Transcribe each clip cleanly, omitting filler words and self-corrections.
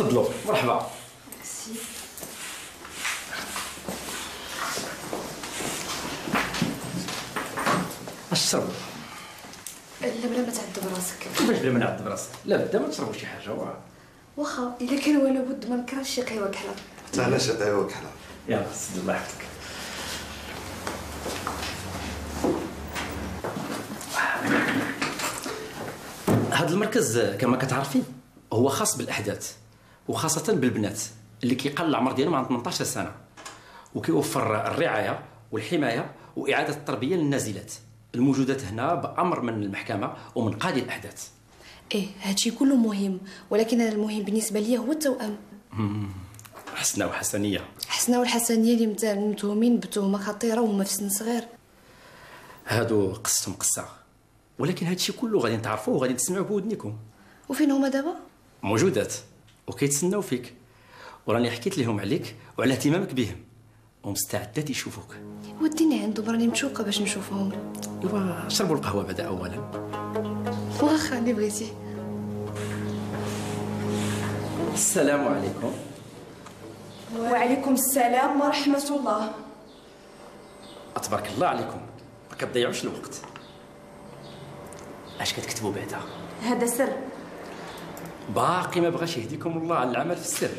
تفضلوا مرحبا. ميرسي. اش تشربوا؟ لا بلا ما تعذب راسك. كيفاش بلا ما نعذب راسك؟ لا بدا ما تشربوا شي حاجه واخا الا كان ولا بد ما نكرهش شي قهوه كحله. حتى انا شي قهوه كحله. يلا سيدي الله يحفظك. هذا المركز كما كتعرفي هو خاص بالاحداث وخاصه بالبنات اللي كيقل العمر ديالهم عن 18 سنه، وكيوفر الرعايه والحمايه واعاده التربيه للنازلات الموجودات هنا بامر من المحكمه ومن قاضي الاحداث. ايه هادشي كله مهم، ولكن انا المهم بالنسبه لي هو التوأم. حسنه وحسنيه. حسنه والحسنيه اللي متهمين بتهمه خطيره وهما في سن صغير. هادو قصتهم قصه، ولكن هادشي كله غادي تعرفوه وغادي تسمعوه بودنكم. وفين هما دابا؟ موجودات وكيتسناو فيك، وراني حكيت لهم عليك وعلى اهتمامك بهم ومستعدات يشوفوك. وديني عندهم راني متشوقه باش نشوفهم. ايوا شربوا القهوه بعدا اولا. واخا اللي بغيتي. السلام عليكم. وعليكم السلام ورحمة الله. تبارك الله عليكم، ما كتضيعوش الوقت. اش كتكتبوا بعدا؟ هذا سر. باقي ما بغاش يهديكم الله على العمل في السر.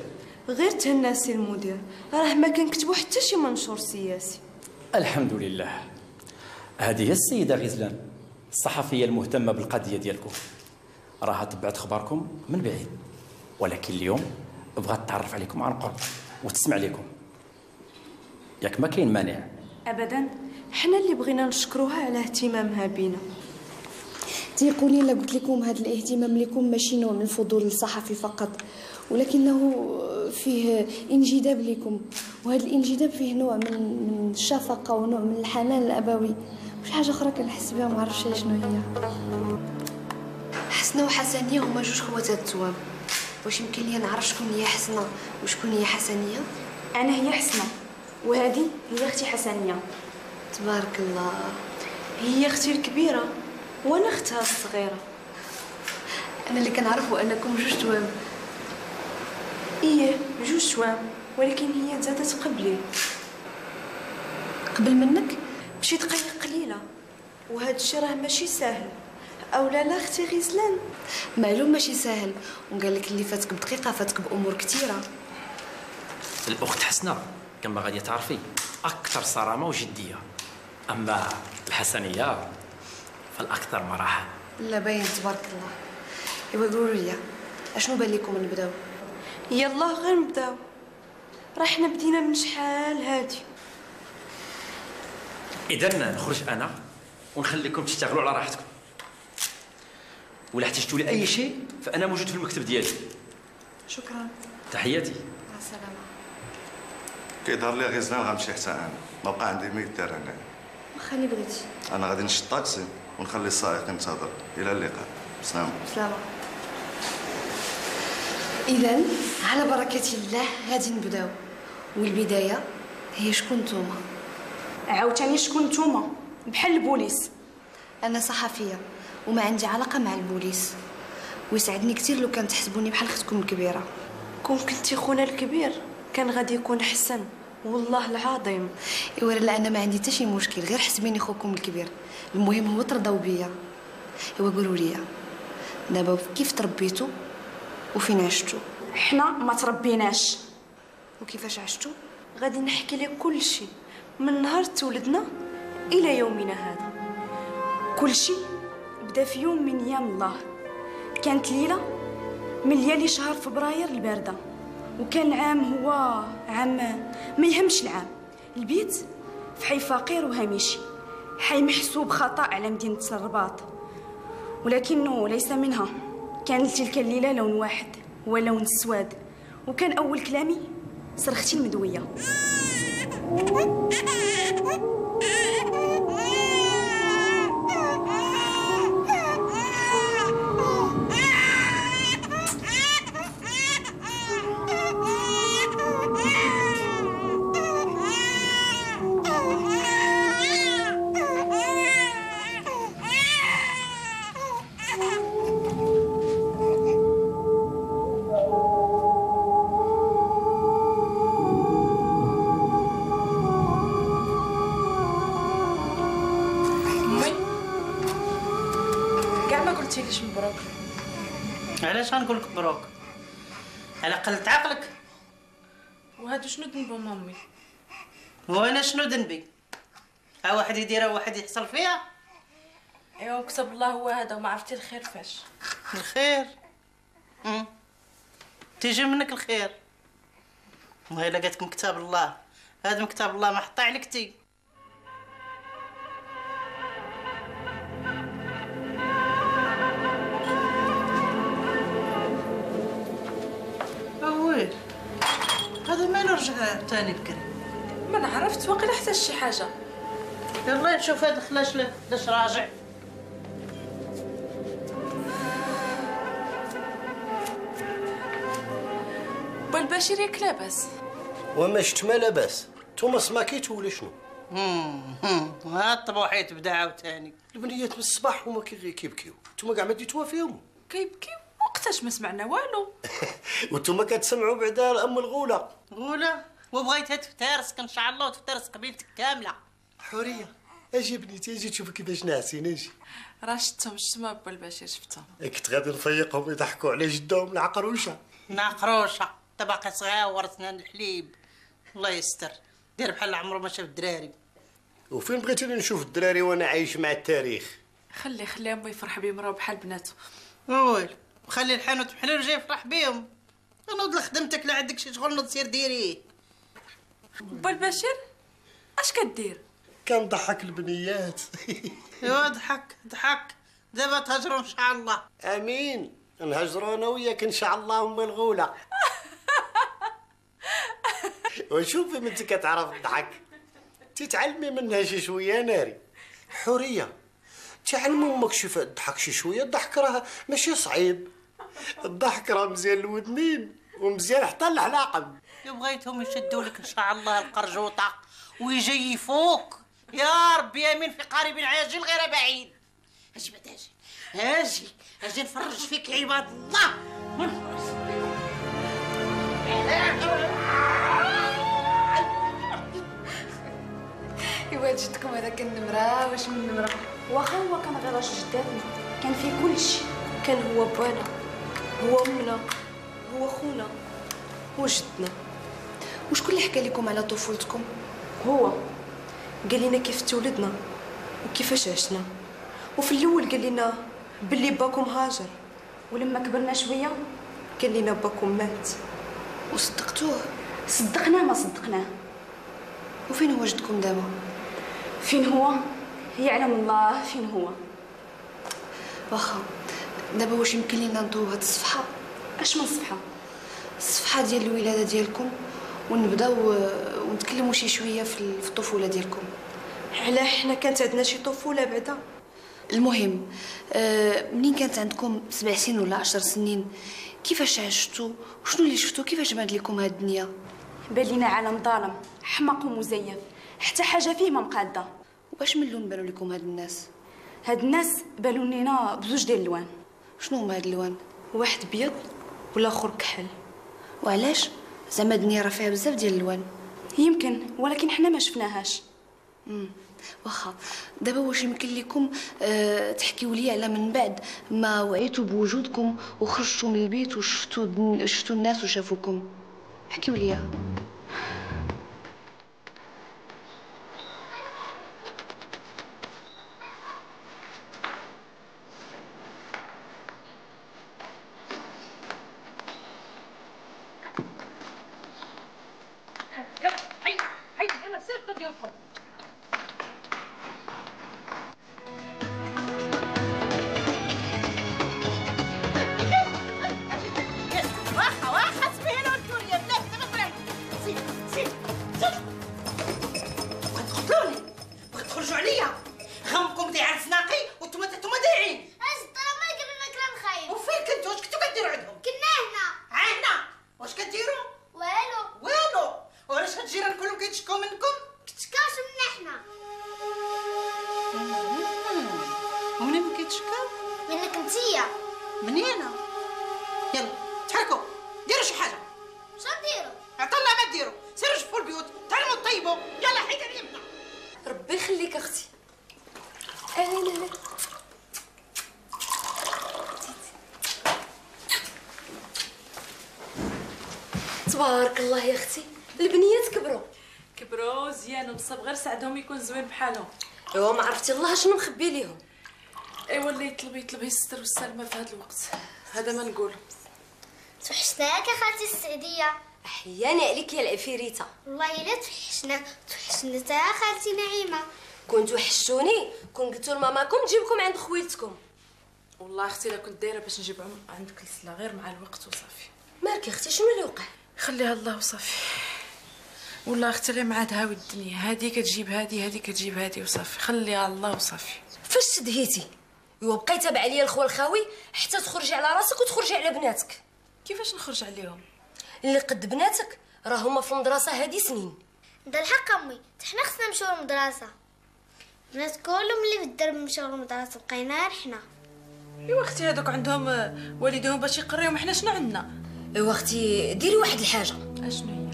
غير تهنا سي المدير، راه ما كنكتبوا حتى شي منشور سياسي. الحمد لله. هذه هي السيدة غزلان، الصحفية المهتمة بالقضية ديالكم. راها تبعت خباركم من بعيد، ولكن اليوم بغات تعرف عليكم عن قرب وتسمع لكم. ياك ما كاين مانع؟ ابدا، حنا اللي بغينا نشكروها على اهتمامها بينا. تيقولي لا قلت لكم هذا الاهتمام لكم ماشي نوع من الفضول الصحفي فقط، ولكنه فيه انجذاب لكم، وهذا الانجذاب فيه نوع من الشفقه ونوع من الحنان الابوي وشي حاجه اخرى كنحس بها ما عرفتش شنو هي. حسنه وحسنيه هما جوج خواتات توام. واش يمكن لي نعرف شكون هي حسنه وشكون هي حسنيه؟ انا هي حسنه وهذه هي اختي حسنيه. تبارك الله. هي اختي الكبيره وانا اختها الصغيره. انا اللي كنعرفو انكم جوج توام. ايه جوج توام، ولكن هي تزادت قبلي. قبل منك بشي دقايق قليله، وهذا الشيء راه ماشي ساهل. او لا اختي غزلان؟ معلوم ماشي ساهل، وقال لك اللي فاتك بدقيقه فاتك بامور كثيره. الاخت حسنه كما غادي تعرفي اكثر صرامه وجديه، اما الحسنيه فالاكثر مرحه. لا باين تبارك الله. ايوا قولوا لي اشنو بان لكم نبداو؟ يلا غير نبداو، راه حنا بدينا من شحال هادي. اذا نخرج انا ونخليكم تشتغلوا على راحتكم، ولا احتجتوا لي اي شيء فانا موجود في المكتب ديالي. شكرا. تحياتي. مع السلامه. كيظهر لي غزلان غنمشي حتى انا، ما بقى عندي ما يدار انا. واخا اللي بغيتي. انا غادي نشد الطاكسي ونخلي السائق ينتظر. الى اللقاء. سلام. سلامه. اذا على بركه الله غادي نبداو، والبدايه هي شكون نتوما؟ عاوتاني شكون نتوما؟ بحال البوليس. انا صحفيه وما عندي علاقه مع البوليس، ويسعدني كثير لو كان تحسبوني بحال اختكم الكبيره. كون كنتي خونا الكبير كان غادي يكون احسن، والله العظيم. ايوا لا انا ما عندي حتى شي مشكل، غير حسبيني خوكم الكبير، المهم هو ترضاو بيا. ايوا قولوا لي دابا كيف تربيتوا وفين عشتوا؟ حنا ما تربيناش. وكيفاش عشتوا؟ غادي نحكي لك كل شيء من نهار تولدنا الى يومنا هذا. كل شيء بدا في يوم من ايام الله. كانت ليله من ليالي شهر فبراير البارده، وكان العام هو عام ما يهمش العام. البيت في حي فقير وهامشي، حي محسوب خطا على مدينه الرباط، ولكنه ليس منها. كان تلك الليله لون واحد هو لون السواد، وكان اول كلامي صرختي المدويه. ليش مبروك؟ علاش غنقول لك مبروك؟ على قلت عقلك. وهادو شنو ذنبهم امي؟ وانا شنو ذنبي؟ ها واحد يديرها وواحد يحصل فيها. ايوا كتب الله هو هذا وما عرفتي الخير فاش. الخير تيجي منك الخير. والله الا قالتكم كتاب الله، هذا من كتاب الله ما حطي عليك تي. اويل هذا ما نرجع تاني بكري. ما نعرفت واقيلا احتاج شي حاجه. يلا نشوف هذا خلاش لاش راجع. والبشير ياك لاباس. وما شفت ما لاباس. نتوما سماكيتو ولا شنو؟ ها الطبوحيت بدا عاوتاني. البنيات من الصباح هما كيبكيو، نتوما كاع ما ديتوها فيهم. كيبكيو وقتاش ما سمعنا والو. وانتوما كتسمعوا بعدا ام الغوله. غوله وبغيتها تفترسك ان شاء الله وتفترس قبيلتك كامله. حوريه اجي بنيتي اجي تشوفي كيفاش ناعسين اجي. راه شفتهم با البشير شفتهم. كنت غادي نفيقهم يضحكوا على جدهم العقروشه. ناقروشه انت باقي صغير سنان الحليب. الله يستر دير بحال عمرو ما شاف الدراري. وفين بغيتوني نشوف الدراري وانا عايش مع التاريخ؟ خلي امي يفرح بهم راه بحال بناتو. ويلي وخلي الحانوت بحال جاي يفرح بيهم. نوض لخدمتك لا عندك شي شغل نوض سير ديريه. با البشير اش كدير؟ كنضحك البنيات. ايوا ضحك ضحك دابا تهجروا ان شاء الله. امين نهجروا انا وياك ان شاء الله ام الغوله. وشوفي بنتي كتعرف تضحك تتعلمي منها شي شويه ناري. حوريه تعلم امك شوف تضحك شي شويه. الضحك راه ماشي صعيب، الضحك راه مزيان للودنين ومزيان حتى للحلاقم. بغيتهم يشدوا لك ان شاء الله القرجوطه ويجيفوك يا ربي يمين في قريب عاجل غير بعيد. اجي بعد اجي نفرج فيك عباد الله. ايوا جدكم هذاك النمره واش من نمره؟ واخا هو كان غير راجل جداتنا، كان فيه كل شيء. كان هو بوانا، هو امنا، هو خونا، هو جدنا. وشكون اللي حكى لكم على طفولتكم؟ هو قال لنا كيف تولدنا وكيفاش عشنا. وفي الاول قال لنا باللي باكم هاجر، ولما كبرنا شويه قال لنا باكم مات. وصدقتوه؟ صدقناه ما صدقناه. وفين هو جدكم دابا؟ فين هو؟ يعلم الله فين هو. واخا دابا واش يمكن لينا نضوي هاد الصفحه؟ اش من صفحه؟ الصفحه ديال الولاده ديالكم ونبداو ونتكلموا شي شويه في الطفوله ديالكم. علاه حنا كانت عندنا شي طفوله بعدا؟ المهم منين كانت عندكم 7 سنين ولا 10 سنين كيفاش عشتوا وشنو اللي شفتوا؟ كيفاش بانت لكم هاد الدنيا؟ بان لينا عالم ظالم حمق ومزيف، حتى حاجه فيه ما مقاده. واش من لون بانوا لكم هاد الناس؟ هاد الناس بانوا لينا بزوج ديال الالوان. شنو هما هاد الالوان؟ واحد بيض والاخر كحل. وعلاش؟ زعما الدنيا راه فيها بزاف ديال الالوان. يمكن ولكن حنا ما شفناهاش. واخا دابا واش يمكن لكم تحكيوا لي على من بعد ما وعيتوا بوجودكم وخرجتوا من البيت وشفتوا الناس وشافوكم؟ حكيوا لي. تبارك الله يا اختي، البنيات كبروا زيان وبصب، غير ساعدهم يكون زوين بحالهم. ايوا ما عرفتي الله شنو مخبي ليهم. ايوا اللي يطلب الستر والسلامه في هذا الوقت، هذا ما نقول. توحشناك يا خالتي السعديه. احياني عليك يا العفيريته. والله الا توحشنا تا خالتي نعيمه. كنتو وحشتوني كون قلتو لماماكم تجيبكم عند خويلتكم. والله اختي لا كنت دايره باش نجيب عندك السلا غير مع الوقت وصافي. مالك يا اختي شنو اللي وقع؟ خليها الله وصافي. والله اختي غير مع هاوي الدنيا، هادي كتجيب هادي كتجيب هادي وصافي، خليها الله وصافي. فاش تدهيتي؟ ايوا بقاي تابع عليا الخوه الخاوي حتى تخرجي على راسك وتخرجي على بناتك. كيفاش نخرج عليهم؟ اللي قد بناتك راه هما في المدرسه هادي سنين. دا الحق امي، حنا خصنا نمشيو للمدرسه. الناس كلهم اللي في الدرب مشاو للمدرسه، بقينا حنا. ايوا اختي هذوك عندهم والديهم باش يقريهم، حنا شنو عندنا؟ ايوا اختي ديري واحد الحاجه. اشنو هي؟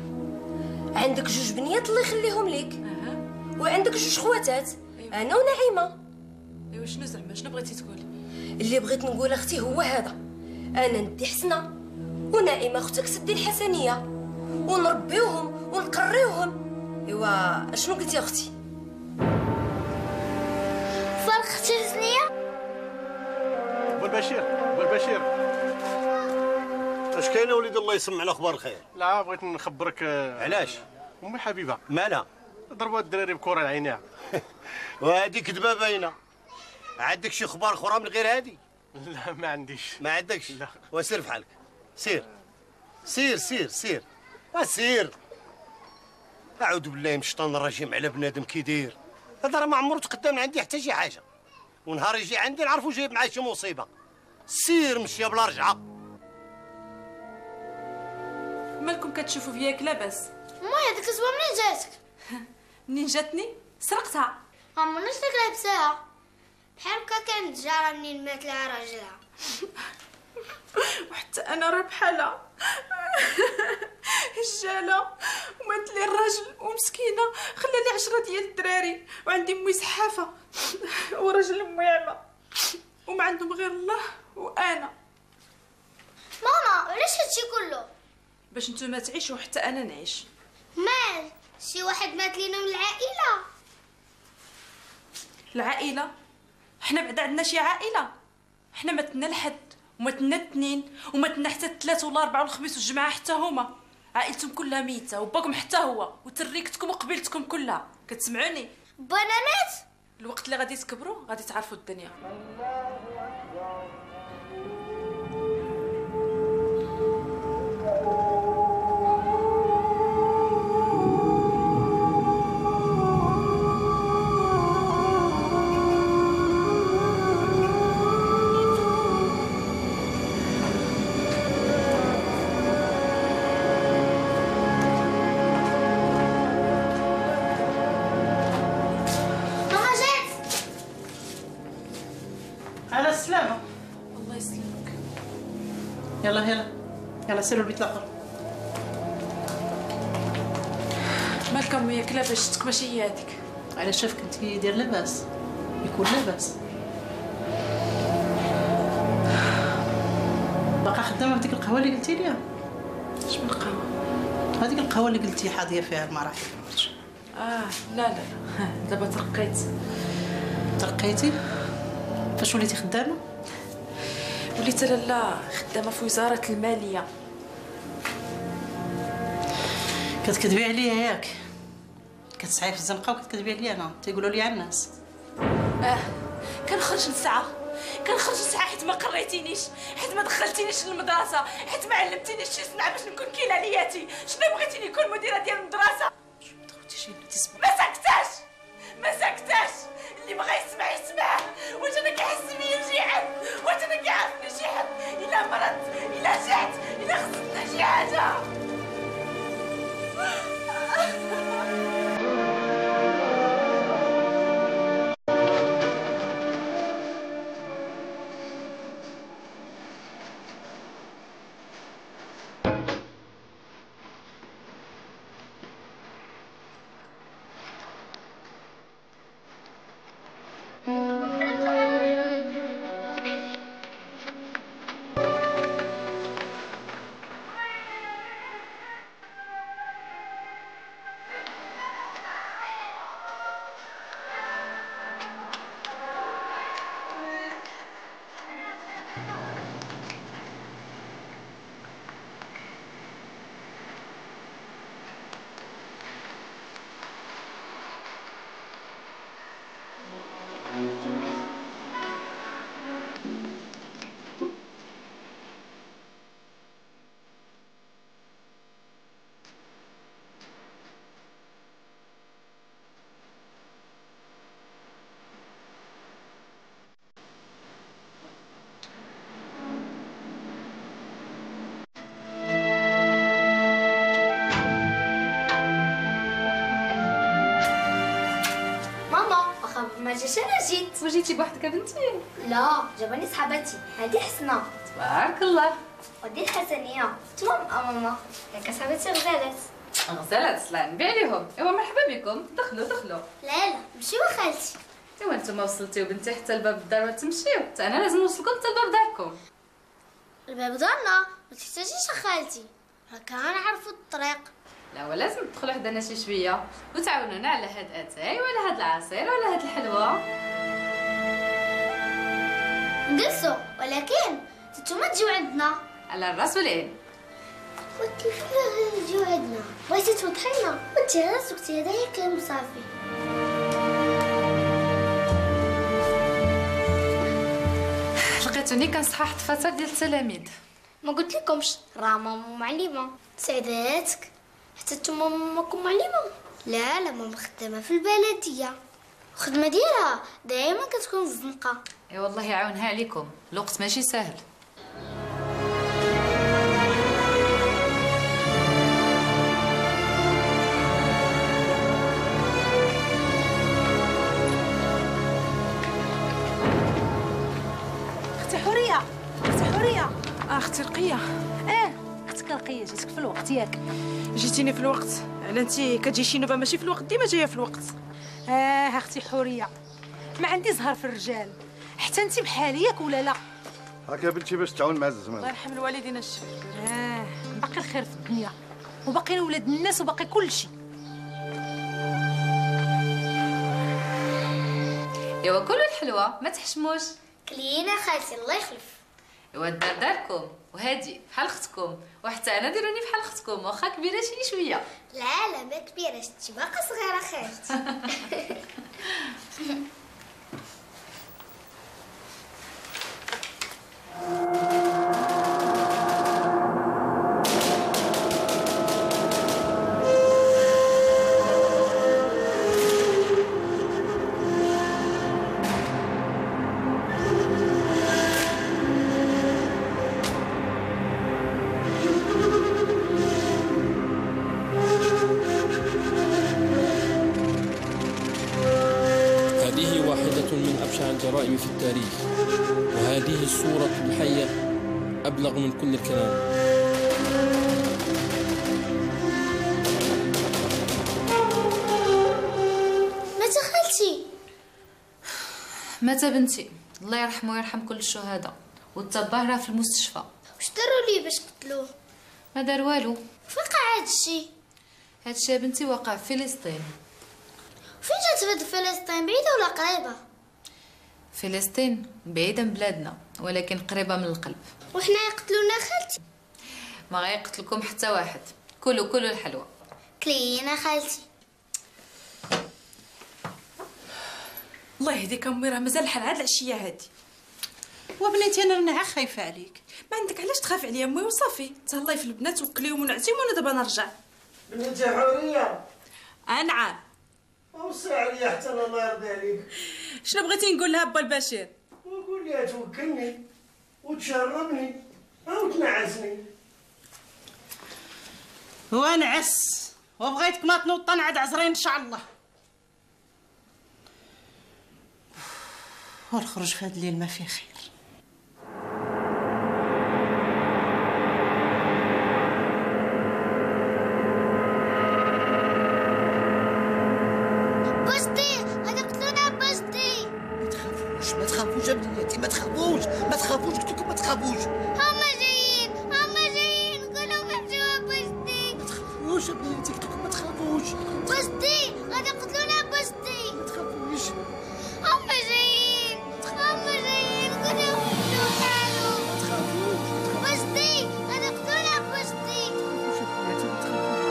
عندك جوج بنيات الله يخليهم ليك. وعندك جوج خواتات. أيوة. انا ونعيمه. ايوا شنو زعما شنو بغيتي تقولي؟ اللي بغيت نقول اختي هو هذا، انا ندي حسنه ونعيمه اختك سدي الحسنيه ونربيوهم ونقريوهم. ايوا شنو قلتي يا اختي؟ فرق اختي الزنيه. بو البشير اش كاين وليد الله يسمع الاخبار الخير؟ لا بغيت نخبرك. علاش؟ امي حبيبه مالها؟ ضربوا الدراري بكره العينيها. وهذه كذبه باينه. عندك شي اخبار اخرى من غير هذه؟ لا ما عنديش. ما عندكش؟ لا. وسير بحالك، سير سير سير سير سير. اعوذ بالله من الشيطان الرجيم على بنادم كيدير. هذا راه ما عمرو تقدم عندي حتى شي حاجه، ونهار يجي عندي نعرفو جايب معاه شي مصيبه. سير مشي بلا رجعه. مالكم كتشوفوا فياك لاباس؟ ماي هذيك الزوا منين جاتك؟ منين جاتني؟ سرقتها. عمرناش داك لابساها، بحال هكا كانت جاره منين مات لها راجلها. وحتى انا راه بحالها هجاله ومات لي الراجل ومسكينه خلى لي 10 ديال الدراري، وعندي امي سحافه وراجل امي عمى وما عندهم غير الله وانا. ماما علاش هادشي كله؟ باش نتوما تعيشوا حتى انا نعيش. مال شي واحد مات لينا من العائله؟ العائله؟ حنا بعدا عندنا شي عائله؟ حنا ماتنا لحد وماتنا الاثنين وماتنا حتى الثلاث ولا الاربعه والخميس والجمعه حتى هما. عائلتهم كلها ميته وباكم حتى هو وتريكتكم وقبيلتكم كلها. كتسمعوني؟ بانا مات. الوقت اللي غادي تكبروا غادي تعرفوا الدنيا. على السلامة. الله يسلمك. يلا سيروا البيت الاخر. مالك امي ياك لاباس؟ شتك ماشي هي هذيك. على شافك انت كيدير لاباس يكون لاباس. باقا خدامه في ديك القهوه اللي قلتي لي؟ شنو القهوه؟ هذيك القهوه اللي قلتي حاضيه فيها المراحل. لا دابا ترقيتي؟ فاش وليتي خدامه؟ وليت لاله خدامه في وزاره الماليه. كتكذبي عليا ياك؟ كتسعي في الزنقه وكتكذبي عليا انا، تيقولوا لي على الناس. كنخرج لساعه حيت ما قريتينيش، حيت ما دخلتينيش للمدرسه، حيت ما علمتينيش شي صنعه باش نكون كاينه لياتي. شنو بغيتيني نكون مديره ديال المدرسه؟ ما سكتاش. اللي بغى يسمع يسمع. واش انا كيحس بيا شي حد؟ واش انا كيعرفني شي حد؟ الا مرضت الا جات الا خصتنا شي حاجه. ما جيش انا جيت. وجيتي بوحدك بنتي؟ لا جابني صحباتي. هذه حسنه تبارك الله. ودي الحسنيه. تمام ماما ياك صاحبتي غزالات. غزالات لا نبيع ليهم. ايوا مرحبا بكم، دخلوا دخلوا. لا مشيو خالتي. ايوا نتوما وصلتيو بنتي حتى لباب الدار وتمشيو، حتى انا لازم نوصلكم حتى لباب داركم. الباب دارنا ما تحتاجيش خالتي، راك نعرفوا الطريق. لا ولازم تدخلوا حدانا شي شويه وتعاونونا على هاد اتاي ولا هاد العصير ولا هاد الحلوى. نجلسوا ولكن نتوما تجيو عندنا. على الراس والعين. وكيف تجيو عندنا؟ بغيتي توضحي لنا وانت راسك هدايا كلام صافي. لقيتوني كنصحح الدفاتر ديال التلاميذ. ما قلت لكمش راه ماما معلمه. سعداتك حتى نتوما ماماكم معلمه؟ لا ماما خدامه في البلديه، الخدمه ديالها دائما كتكون في الزنقه. اي والله يعاونها عليكم، الوقت ماشي ساهل. اختي رقيه. اختك رقيه جيتك في الوقت ياك. جيتيني في الوقت، على انت كتجي شي نوبه ماشي في الوقت ديما جايه في الوقت. اختي حوريه، ما عندي زهر في الرجال، حتى انت بحالي ياك ولا لا؟ هاك يا بنتي باش تعاون مع الزمان. الله يرحم الوالدين الشفيق. باقي الخير في الدنيا وباقيين ولاد الناس وباقي كل شيء. ايوا كلوا الحلوى ما تحشموش. كلينا خالتي الله يخلف. ايوا الدار داركم وهادي بحال اختكم، وحتى انا ديروني بحال اختكم واخا كبيره شي شويه. لا ما كبيره، انت باقا صغيره خالتي. الجرائم في التاريخ، وهذه الصورة الحية أبلغ من كل الكلام. متى خالتي؟ متى بنتي؟ الله يرحمه ويرحم كل الشهداء، والتباه راه في المستشفى. واش داروا ليه باش قتلوه؟ ما دار والو. فين وقع هادشي؟ هادشي بنتي وقع في فلسطين. فين جات بلاد فلسطين، بعيدة ولا قريبة؟ فلسطين بعيدة من بلادنا ولكن قريبة من القلب. وحنا يقتلونا خالتي؟ ما غيقتلكم حتى واحد. كلوا الحلوى. كلينا خالتي. الله يهديك امي، راه مازال الحال عاد العشيه هادي. وبنيتي انا راني خايفه عليك. ما عندك علاش تخافي عليا امي وصافي، تهلاي في البنات وكليهم ونعتيهم وانا دابا نرجع. بنتي حوريه. نعم. وسع عليا حتى الله يرضي عليك. شنو بغيتي نقول لها با البشير؟ نقول لها توكلني وتشربني وتنعسني. ونعس وبغيتك ما تنوض عاد عزرين ان شاء الله. ونخرج في هذا الليل ما فيه خير. ما تخافوش يا بنياتي، ما تخافوش قلت لكم ما تخافوش. هما جايين قولوا ممشوا بوجدي. ما تخافوش يا بنياتي، قلت لكم ما تخافوش. بوجدي غادي يقتلونا بوجدي. ما تخافوش. هما جايين قولوا ممشوا تعالوا. ما تخافوش بوجدي غادي يقتلونا بوجدي. ما تخافوش يا بنياتي، ما تخافوش.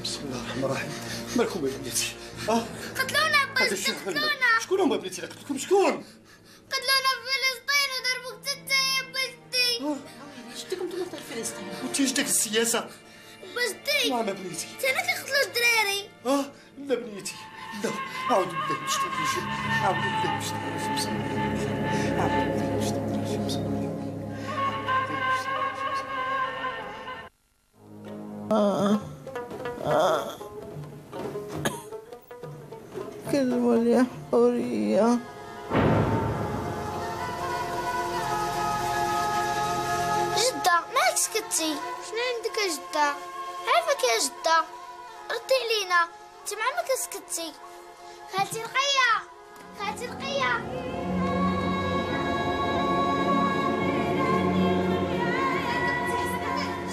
بسم الله الرحمن الرحيم. مالكم يا بنيتي؟ قتلونا بوجدي، قتلونا. شكون هما بنيتي اللي قتلكم؟ شكون؟ قتلونا في فلسطين وضربوك حتى يا بوجدي. شفتيكم نتوما في فلسطين؟ وانت اش داك السياسه؟ بوجدي نعم بنيتي. انا كنقتلوا الدراري. لا بنيتي، أعوذ بالله من الشيطان الرجيم. أعوذ بالله من الشيطان الرجيم. بسم الله. أعوذ بالله من الشيطان الرجيم. بسم الله. كلمة يا حورية. جدة مالك سكتي؟ شنو عندك يا جدة؟ عافاك يا جدة، ردي علينا، انت مع ما كسكتي. خالتي رقية، خالتي رقية.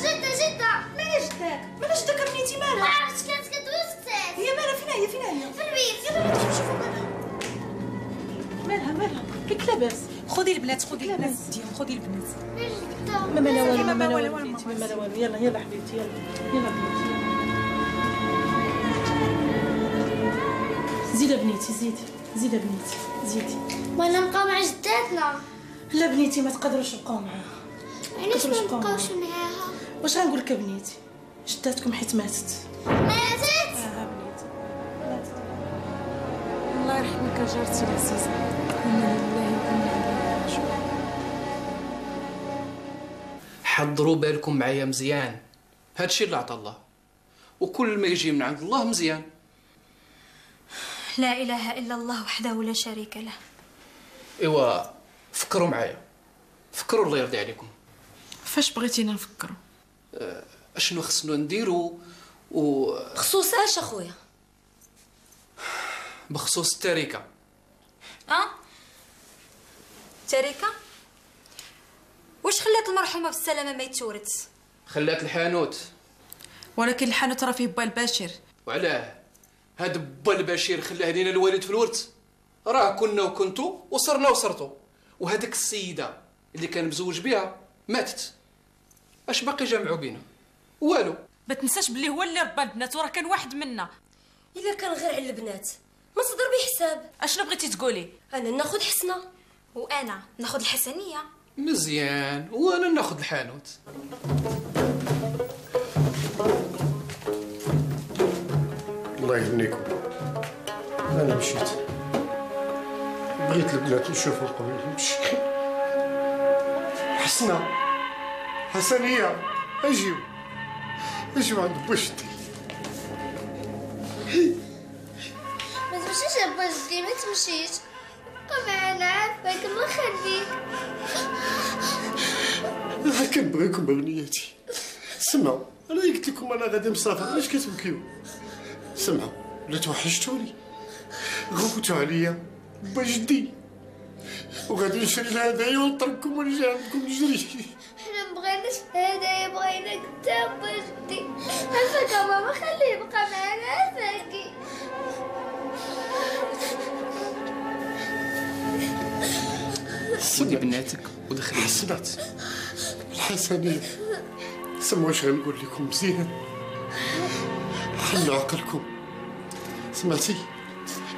جدة مالها جداك؟ مالها جداك بنيتي مالها؟ ما عرفتش كانت كدوي وسكتات. هي مالها فين هي؟ في البيت. يلا نمشيو نشوفو مالها كيك لاباس. خذي البنات ديالهم خذي البنات. ما مالها والو ما مالها والو بنيتي ما مالها والو. يلا حبيبتي يلا بنيتي زيد بنيتي زيد بنيتي زيدي. وانا نبقاو مع جداتنا. لا بنيتي ما تقدروش تبقاو معاها. علاش ما نبقاوش معاها؟ واش غنقول لك بنيتي؟ جداتكم حيت ماتت. ماتت؟ بنيتي ماتت. الله يرحمك يا جارتي العزيزه. انا لله وانا اليه راجعون. حضروا بالكم معايا مزيان، هادشي اللي عطا الله، وكل ما يجي من عند الله مزيان. لا إله إلا الله وحده لا شريك له. ايوا فكروا معايا، فكروا الله يرضي عليكم. فاش بغيتينا نفكروا؟ اشنو خصنا نديرو بخصوص اش اخويا؟ بخصوص التركه. تركه؟ واش خلات المرحومه بالسلامه ما يتورث؟ خلات الحانوت. ولكن الحانوت راه فيه با البشير. وعلاه؟ هاد با البشير خلاه لينا الوالد في الورث. راه كنا وكنتو وصرنا وصرتو، وهذيك السيده اللي كان مزوج بها ماتت. اش باقي جمعوا بينا؟ والو. ما تنساش بلي هو اللي ربى البنات وراه كان واحد منا. الا كان غير على البنات ما صدر بحساب. اشنو بغيتي تقولي؟ انا ناخذ حسنه وانا ناخذ الحسنيه. مزيان، وانا ناخذ الحانوت. الله يهنيكم. انا مشيت، بغيت البنات نشوفهم قبل ما نمشي. حسنية اجيو عند بوشتي. ما تمشيش يا بوجدي، ما تمشيش، بقى معانا عافاك الله يخليك. انا كنبغيكم بنياتي. سمعوا، انا قلت لكم انا غادي مسافر، علاش كتبكيو؟ سمعوا، ولا توحشتوني، غوتوا عليا بجدي، وغادي نشري الهدايا ونطرقكم ونجي عندكم نجري. حنا مبغيناش هدايا، بغيناك انت بوجدي. عافاك يا ماما، خليه يبقى معانا عافاكي. خدي بناتك ودخلي. حسنات الحسنية، سمعوا واش غنقول لكم مزيان. خلوا عقلكم، سمعتي؟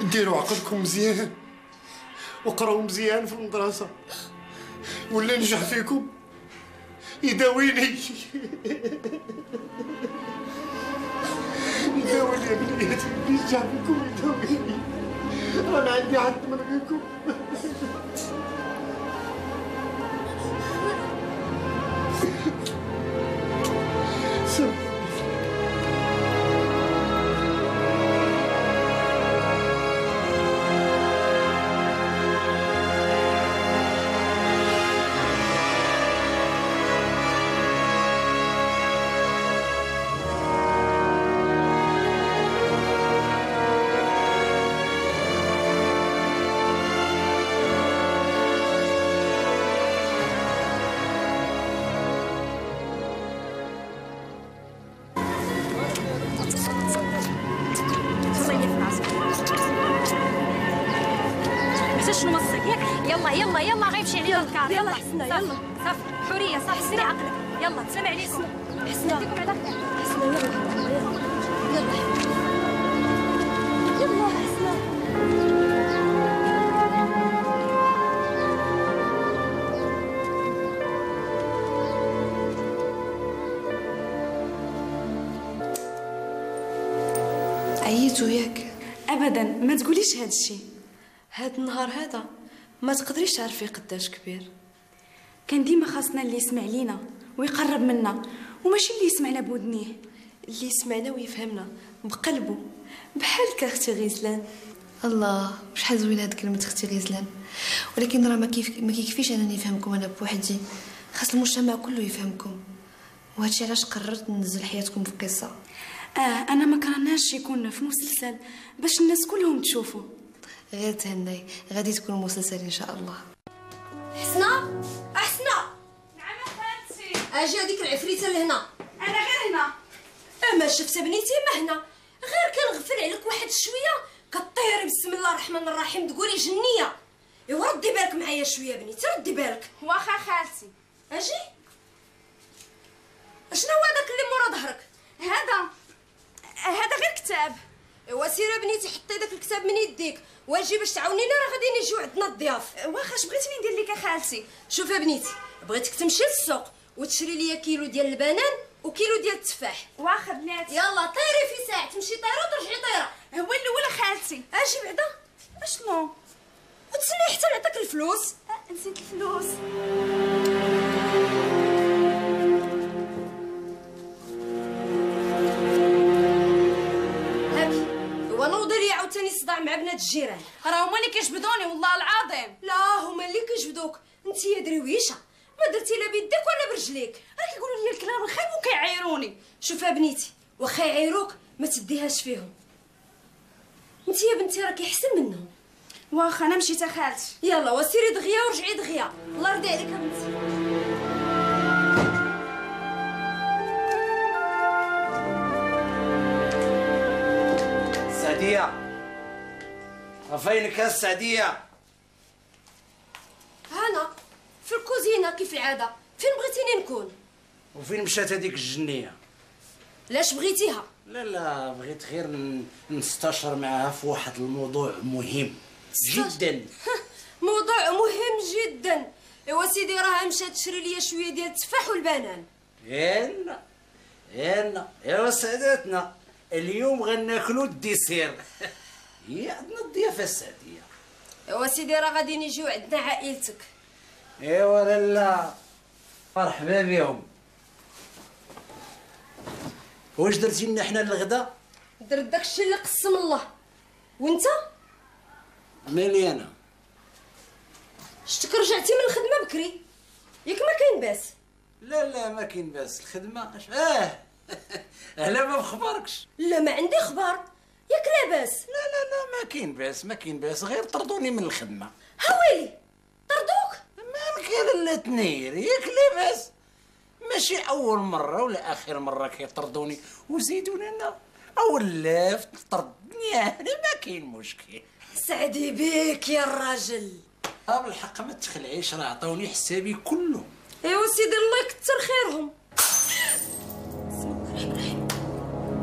ديروا عقلكم مزيان وقراو مزيان في المدرسة، ولا نجح فيكم يداويني. يداويني يا بنياتي، نجح فيكم يداويني. انا عندي حد من غيركم. يلا غيمشي علينا الكار. يلا حسنا يلا صافي حوريه صافي سيري عقلك. يلا سلام عليكم. حسنا يعطيكم على خير. حسنا يلا يلا حسنا. عييتوا ياك؟ ابدا ما تقوليش هذا الشيء. هذا النهار هذا ما تقدريش تعرفي قداش كبير. كان ديما خاصنا اللي يسمع لينا ويقرب منا، وماشي اللي يسمعنا بودنيه، اللي يسمعنا ويفهمنا بقلبه بحالك اختي غزلان. الله شحال زوينه هاد كلمه اختي غزلان، ولكن راه ما كيكفيش انني نفهمكم انا بوحدي، خاص المجتمع كله يفهمكم، وهادشي علاش قررت ننزل حياتكم في قصه. انا ما كرهناش يكون في مسلسل باش الناس كلهم تشوفوا. غير تهني غادي تكون مسلسل ان شاء الله. حسنه حسنه. نعم خالتي. اجي هذيك العفريته لهنا. انا غير هنا. ما شفت بنيتي ما هنا، غير كنغفل عليك واحد شويه كطيري بسم الله الرحمن الرحيم تقولي جنيه. ايوا ردي بالك معايا شويه بنيتي، ردي بالك. واخا خالتي. اجي. اشنو هو داك اللي مورا ظهرك؟ هذا غير كتاب. ايوا سيري بنيتي حطي داك الكتاب من يديك واجي باش تعاونينا، راه غادي نجيو عندنا الضياف. واخا اش بغيتيني ندير لك خالتي؟ شوفي يا بنيتي، بغيتك تمشي للسوق وتشري ليا كيلو ديال البنان وكيلو ديال التفاح. واخا بناتي. يلا طيري في ساعه، تمشي طيره وترجعي طيره. هو الاولى خالتي. اجي بعدا. اشنو؟ وتسني حتى نعطيك الفلوس. نسيت الفلوس. ونوضي لي عاوتاني صداع مع بنات الجيران. راه هما اللي كيجبدوني والله العظيم. لا هما اللي كيجبدوك، انت يا درويشه ما درتي لا بيدك ولا برجليك. راه كيقولوا لي الكلام الخايب وكيعايروني. شوف يا بنيتي، واخا يعايروك ما تديهاش فيهم، انت يا بنتي راكي احسن منهم. واخا انا مشيت خالتي. يلا وسيري دغيا ورجعي دغيا، الله يرضي عليك يا بنتي. سعدية، فينك يا سعدية؟ هنا في الكوزينة كيف العادة. فين بغيتيني نكون؟ وفين مشات هذيك الجنية؟ لاش بغيتيها؟ لا بغيت غير نستشر معها في واحد الموضوع مهم جدا. موضوع مهم جدا. ايوا سيدي راها مشات تشري ليا شويه ديال التفاح والبنان. يلا ايوا سعداتنا، اليوم غناكلو الديسير. هي عندنا الضيافه السعديه. ايوا سيدي راه غادي نجيو عندنا عائلتك. ايوا لالا مرحبا بهم. واش درتي لنا حنا للغدا؟ درت داكشي اللي قسم الله. وانت؟ مالي انا؟ شتك رجعتي من الخدمه بكري، ياك ما كاين باس؟ لا ما كاين باس، الخدمه على ما بخباركش. لا ما عندي خبار، ياك لاباس؟ لا ما كاين باس غير طردوني من الخدمه. هاويلي طردوك؟ مالك يا لالا تنير، ياك لاباس؟ ماشي اول مره ولا اخر مره كيطردوني وزيدوني انا اول لاف طردني انا، ما كاين مشكل. سعدي بيك يا الراجل. بالحق ما تخلعيش، راه عطاوني حسابي كله. ايوا سيدي الله يكثر خيرهم.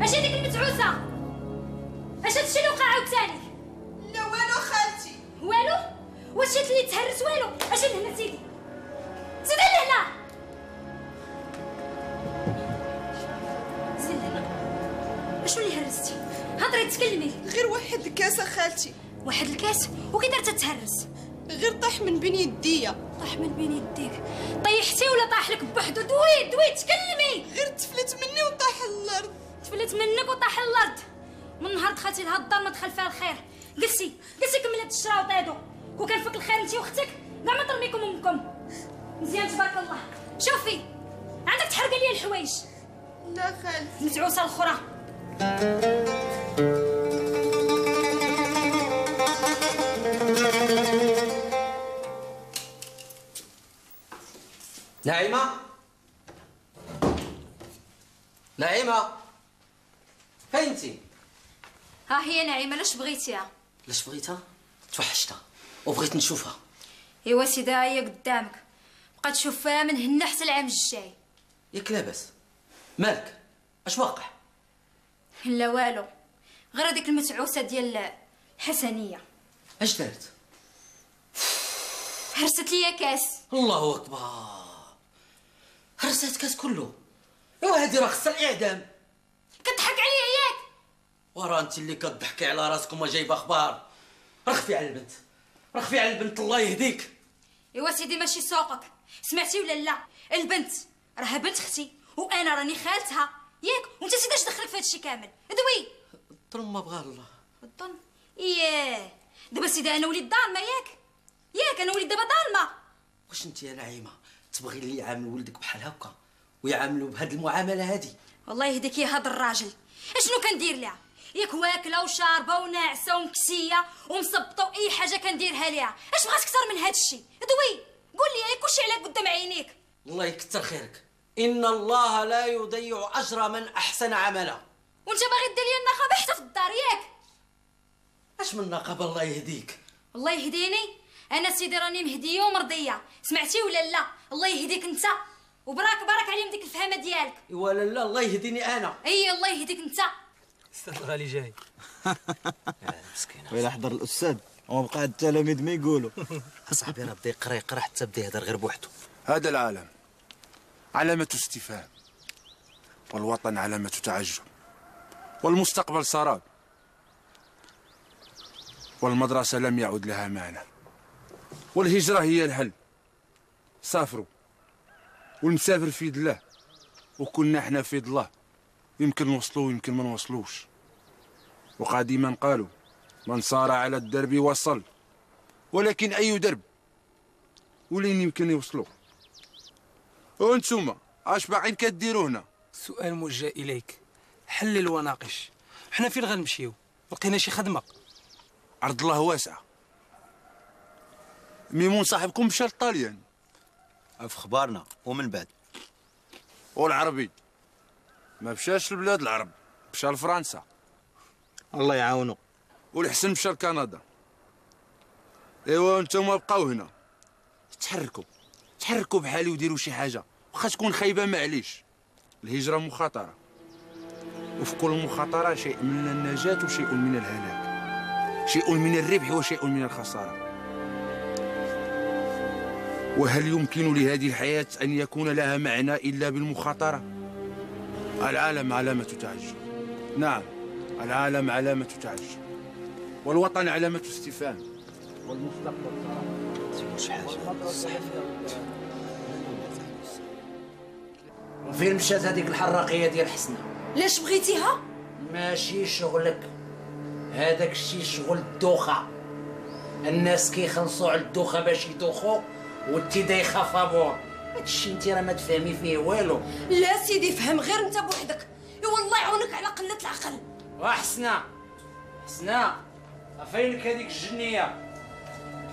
اش هذيك المتعوسه؟ اش هادشي اللي وقع عاوتاني؟ لا والو خالتي. والو؟ واش جات لي تهرس والو؟ اجي لهنا سيدي، سيدي لهنا، زيد لهنا. اشنو اللي هرستي؟ هضري تكلمي. غير واحد الكاس خالتي. واحد الكاس؟ وكي درت تهرس؟ غير طاح من بين يديا. طاح من بين يديك؟ طيحتي ولا طاح لك بوحدو؟ دوي تكلمي. غير تفلت مني وطاح الارض. تفلت منك وطاح الارض؟ من نهار دخلتي لهاد الدار ما دخل فيها الخير. جلسي كملي هاد الشرا وطيدو، كون كان فيك الخير انت واختك كاع ما ترميكم امكم. مزيان تبارك الله. شوفي عندك تحرقي لي الحوايج. لا خالتي. متعوسه الاخرى. نعيمة فين انتي؟ ها هي نعيمة. لاش بغيتيها؟ لاش بغيتها؟ توحشتها وبغيت نشوفها. ايوا سيدي ها هي قدامك، بقى تشوفها من هنا حتى العام الجاي. ياك لاباس؟ مالك؟ اش واقع؟ لا والو، غير هذيك المتعوسه ديال الحسنيه. اش دارت؟ هرست ليا كاس. الله اكبر، هرست كاس كله. ايوا هادي راه خصها الاعدام. كتضحك عليا ياك؟ ورا انت اللي كتضحكي على راسك وما جايبه اخبار. رخفي على البنت، رخفي على البنت الله يهديك. ايوا سيدي ماشي سوقك، سمعتي ولا لا؟ البنت راها بنت اختي وانا راني خالتها ياك، وانت سيدي اش دخلك في هادشي كامل؟ دوي الظن ما بغى الله. الظن اييه دابا سيدي انا وليد ظالمه ياك انا وليد دابا ظالمه. واش انت يا نعيمه تبغي اللي يعامل ولدك بحال هكا ويعاملوا بهاد المعامله هادي؟ والله يهديك يا هاد الراجل اشنو كندير ليها؟ ياك واكله وشاربه وناعسه ومكسيه ومصبطه واي حاجه كنديرها ليها، اش بغات اكثر من هاد الشيء؟ دوي قول لي ياك كلشي عليك قدام عينيك. الله يكثر خيرك، ان الله لا يضيع اجر من احسن عملا. وانت باغي دير لي النقابه حتى في الدار ياك؟ اش من نقابه الله يهديك؟ الله يهديني انا سيدي راني مهديه ومرضيه، سمعتي ولا لا؟ الله يهديك انت وبراك بارك عليهم ديك الفهمه ديالك. ايوا لا الله يهديني انا. اي الله يهديك انت. استاذ الغالي جاي. مسكينه ويلا حضر الاستاذ وما بقى التلاميذ ما يقولوا. اصاحبي راه بدا يقرا حتى بدا يهضر غير بوحدو. هذا العالم علامة استفهام، والوطن علامة تعجب، والمستقبل سراب، والمدرسة لم يعد لها معنى، والهجرة هي الحل. سافروا والمسافر في يد الله، وكنا احنا في يد الله، يمكن نوصلوا ويمكن ما نوصلوش. وقديما قالوا من صار على الدرب وصل، ولكن أي درب ولين يمكن يوصلوا. وانتوما اش باقيين كديروا هنا؟ سؤال موجه اليك، حلل وناقش. حنا فين غنمشيو؟ لقينا شي خدمه؟ عرض الله واسعه. ميمون صاحبكم مشى للطاليان في اخبارنا، ومن بعد والعربي ما مشاش لبلاد العرب، مشى لفرنسا. الله يعاونو. والحسن مشى لكندا. ايوا انتوما بقاو هنا، تحركوا بحالي وديروا شي حاجه، واخا تكون خايبه معليش. الهجره مخاطره، وفي كل مخاطره شيء من النجاه وشيء من الهلاك، شيء من الربح وشيء من الخساره. وهل يمكن لهذه الحياه ان يكون لها معنى الا بالمخاطره؟ العالم علامه تعجب، نعم العالم علامه تعجب، والوطن علامه استفهام، والمستقبل وفين مشات هذيك الحراقيه ديال حسنه؟ لاش بغيتيها؟ ماشي شغلك، هذاك الشيء شغل الدوخه. الناس كيخلصوا على الدوخه باش يدوخوا وانتي دايخه فابور. هادشي انتي راه ما تفهمي فيه والو. لا سيدي فهم غير انت بوحدك، والله يعاونك على قله العقل. وحسنه حسنه فينك هذيك الجنيه؟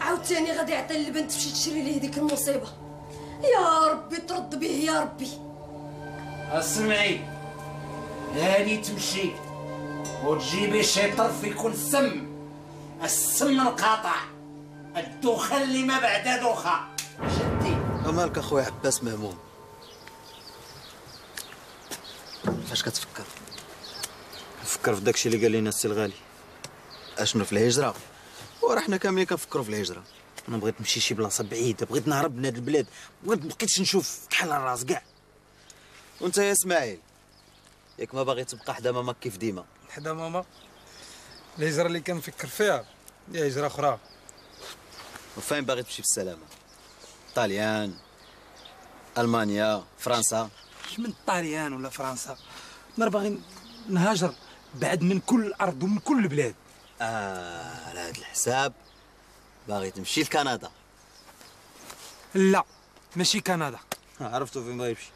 عاوتاني غادي يعطي البنت تمشي تشري ليه هذيك المصيبه. يا ربي ترد به يا ربي. اسمعي، هاني تمشي وتجيبي شي طرف يكون السم القاطع، الدوخه اللي ما بعدها دوخه. شدي. مالك اخويا عباس مهموم؟ فاش كتفكر؟ نفكر في داكشي اللي قال لنا السي الغالي. اشنو في الهجره؟ وراه حنا كاملين كنفكروا في الهجره. انا بغيت نمشي شي بلاصه بعيده، بغيت نهرب من هاد البلاد، بغيت مبقيتش نشوف كحل الراس كاع. وانت يا اسماعيل ياك ما باغي تبقى حدا ماما كيف ديما؟ حدا ماما؟ الهجره اللي كنفكر فيها هي هجره اخرى. وفين باغي تمشي بالسلامه؟ طاليان، المانيا، فرنسا؟ مش من طاليان ولا فرنسا، انا باغي نهاجر بعد من كل الارض ومن كل البلاد. على هذا الحساب باغي تمشي لكندا؟ لا ماشي كندا. عرفتو فين باغي يمشي؟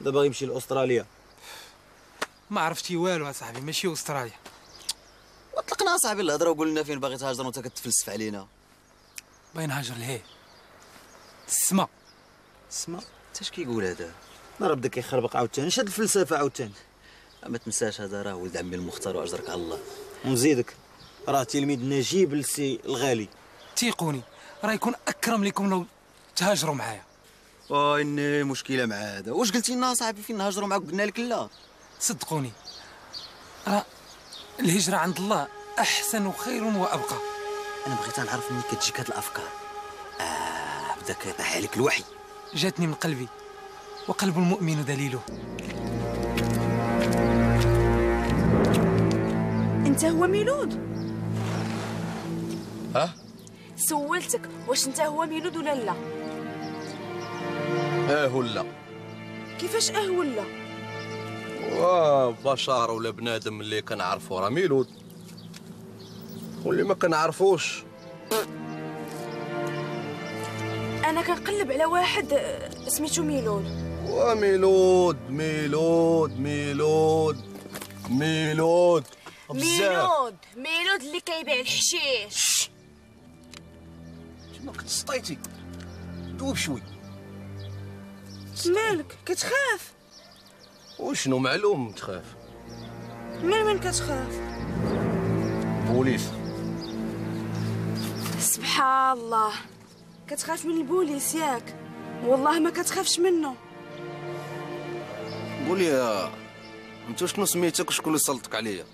دا باغي يمشي لاستراليا. ما عرفتي والو اصاحبي، ماشي استراليا. وطلقنا اصاحبي الهضره وقول لنا فين باغي تهاجر وانت كتفلسف علينا. باغي نهاجر لهيه السما. السما؟ انت اش كيقول هذا؟ راه بدا كيخربق عاوتاني. اش هاد الفلسفه عاوتاني؟ ما تنساش هذا راه ولد عمي المختار واجرك على الله. ونزيدك راه تلميذ نجيب للسي الغالي. تيقوني راه يكون اكرم لكم لو تهاجروا معايا. اني مشكله مع هذا. واش قلتي لنا صاحبي فين نهاجروا معاك؟ قلنا لك لا. صدقوني راه الهجره عند الله احسن وخير وابقى. انا بغيت نعرف منين كتجيك هاد الافكار. بدا كيطيح عليك الوحي. جاتني من قلبي، وقلب المؤمن دليله. انت هو ميلود؟ ها؟ سولتك واش انت هو ميلود ولا لا؟ ولا كيفاش ولا؟ بشر ولا بنادم اللي كنعرفو راه ميلود، واللي ما كنعرفوش. انا كنقلب على واحد سميتو ميلود. وميلود ميلود ميلود ميلود ميلود اللي كيبيع الحشيش. ما كنت سطيتي دوب شوي. مالك كتخاف؟ وشنو معلوم تخاف؟ من كتخاف؟ بوليس. سبحان الله، كتخاف من البوليس ياك؟ والله ما كتخافش منه. قولي انت شنو سميتك وشكون اللي سلطك عليا؟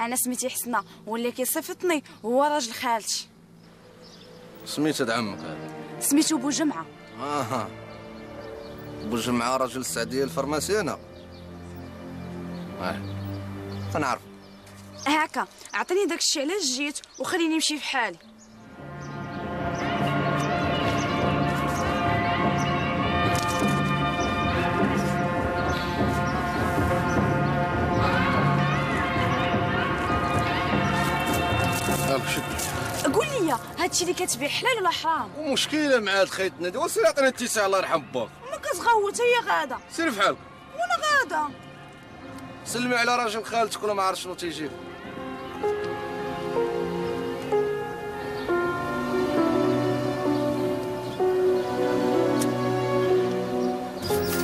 انا سميتي حسنه، واللي كيصيفطني هو راجل خالتي. سميت هاد عمك هذا؟ سميتو بوجمعه. بوجمعه راجل السعديه الفرماسيانه. كنعرف. هاكا اعطيني داكشي علاش جيت وخليني نمشي في حالي. قول لي هادشي اللي كتبيع حلال ولا حرام؟ ومشكله مع هاد خيط ندي وسير عطيني التيساع الله يرحم باك. ما كتغوت هي غاده. سير في حالك. وانا غاده. سلمي على راجل خالتك ولا ما عرف شنو تيجي.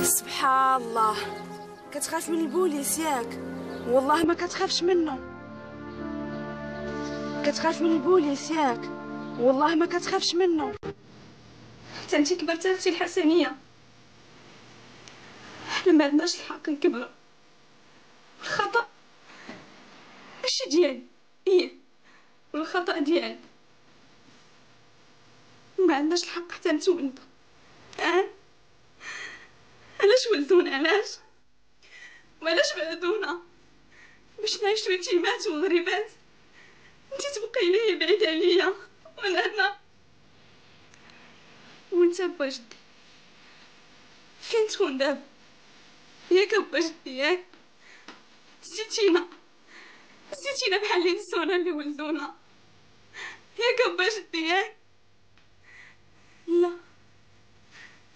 سبحان الله، كتخاف من البوليس ياك؟ والله ما كتخافش منه. كتخاف من البوليس ياك؟ والله ما كتخافش منه. حتى انتي كبرتي اختي الحسنيه، حنا ما عندناش الحق نكبروا. الخطا ماشي ديالي والخطا ديالي. ما عندناش الحق حتى نتولدوا. علاش ولدونا؟ وعلاش بعدونا باش نعيشو يتيمات وغريبات؟ انتي تبقي ليا بعيد عليا وانا هنا، وانت با جدي فين تكون دابا؟ ياك با جدي ياك؟ نسيتينا بحال اللي نسونا اللي ولدونا. ياك با جدي ياك؟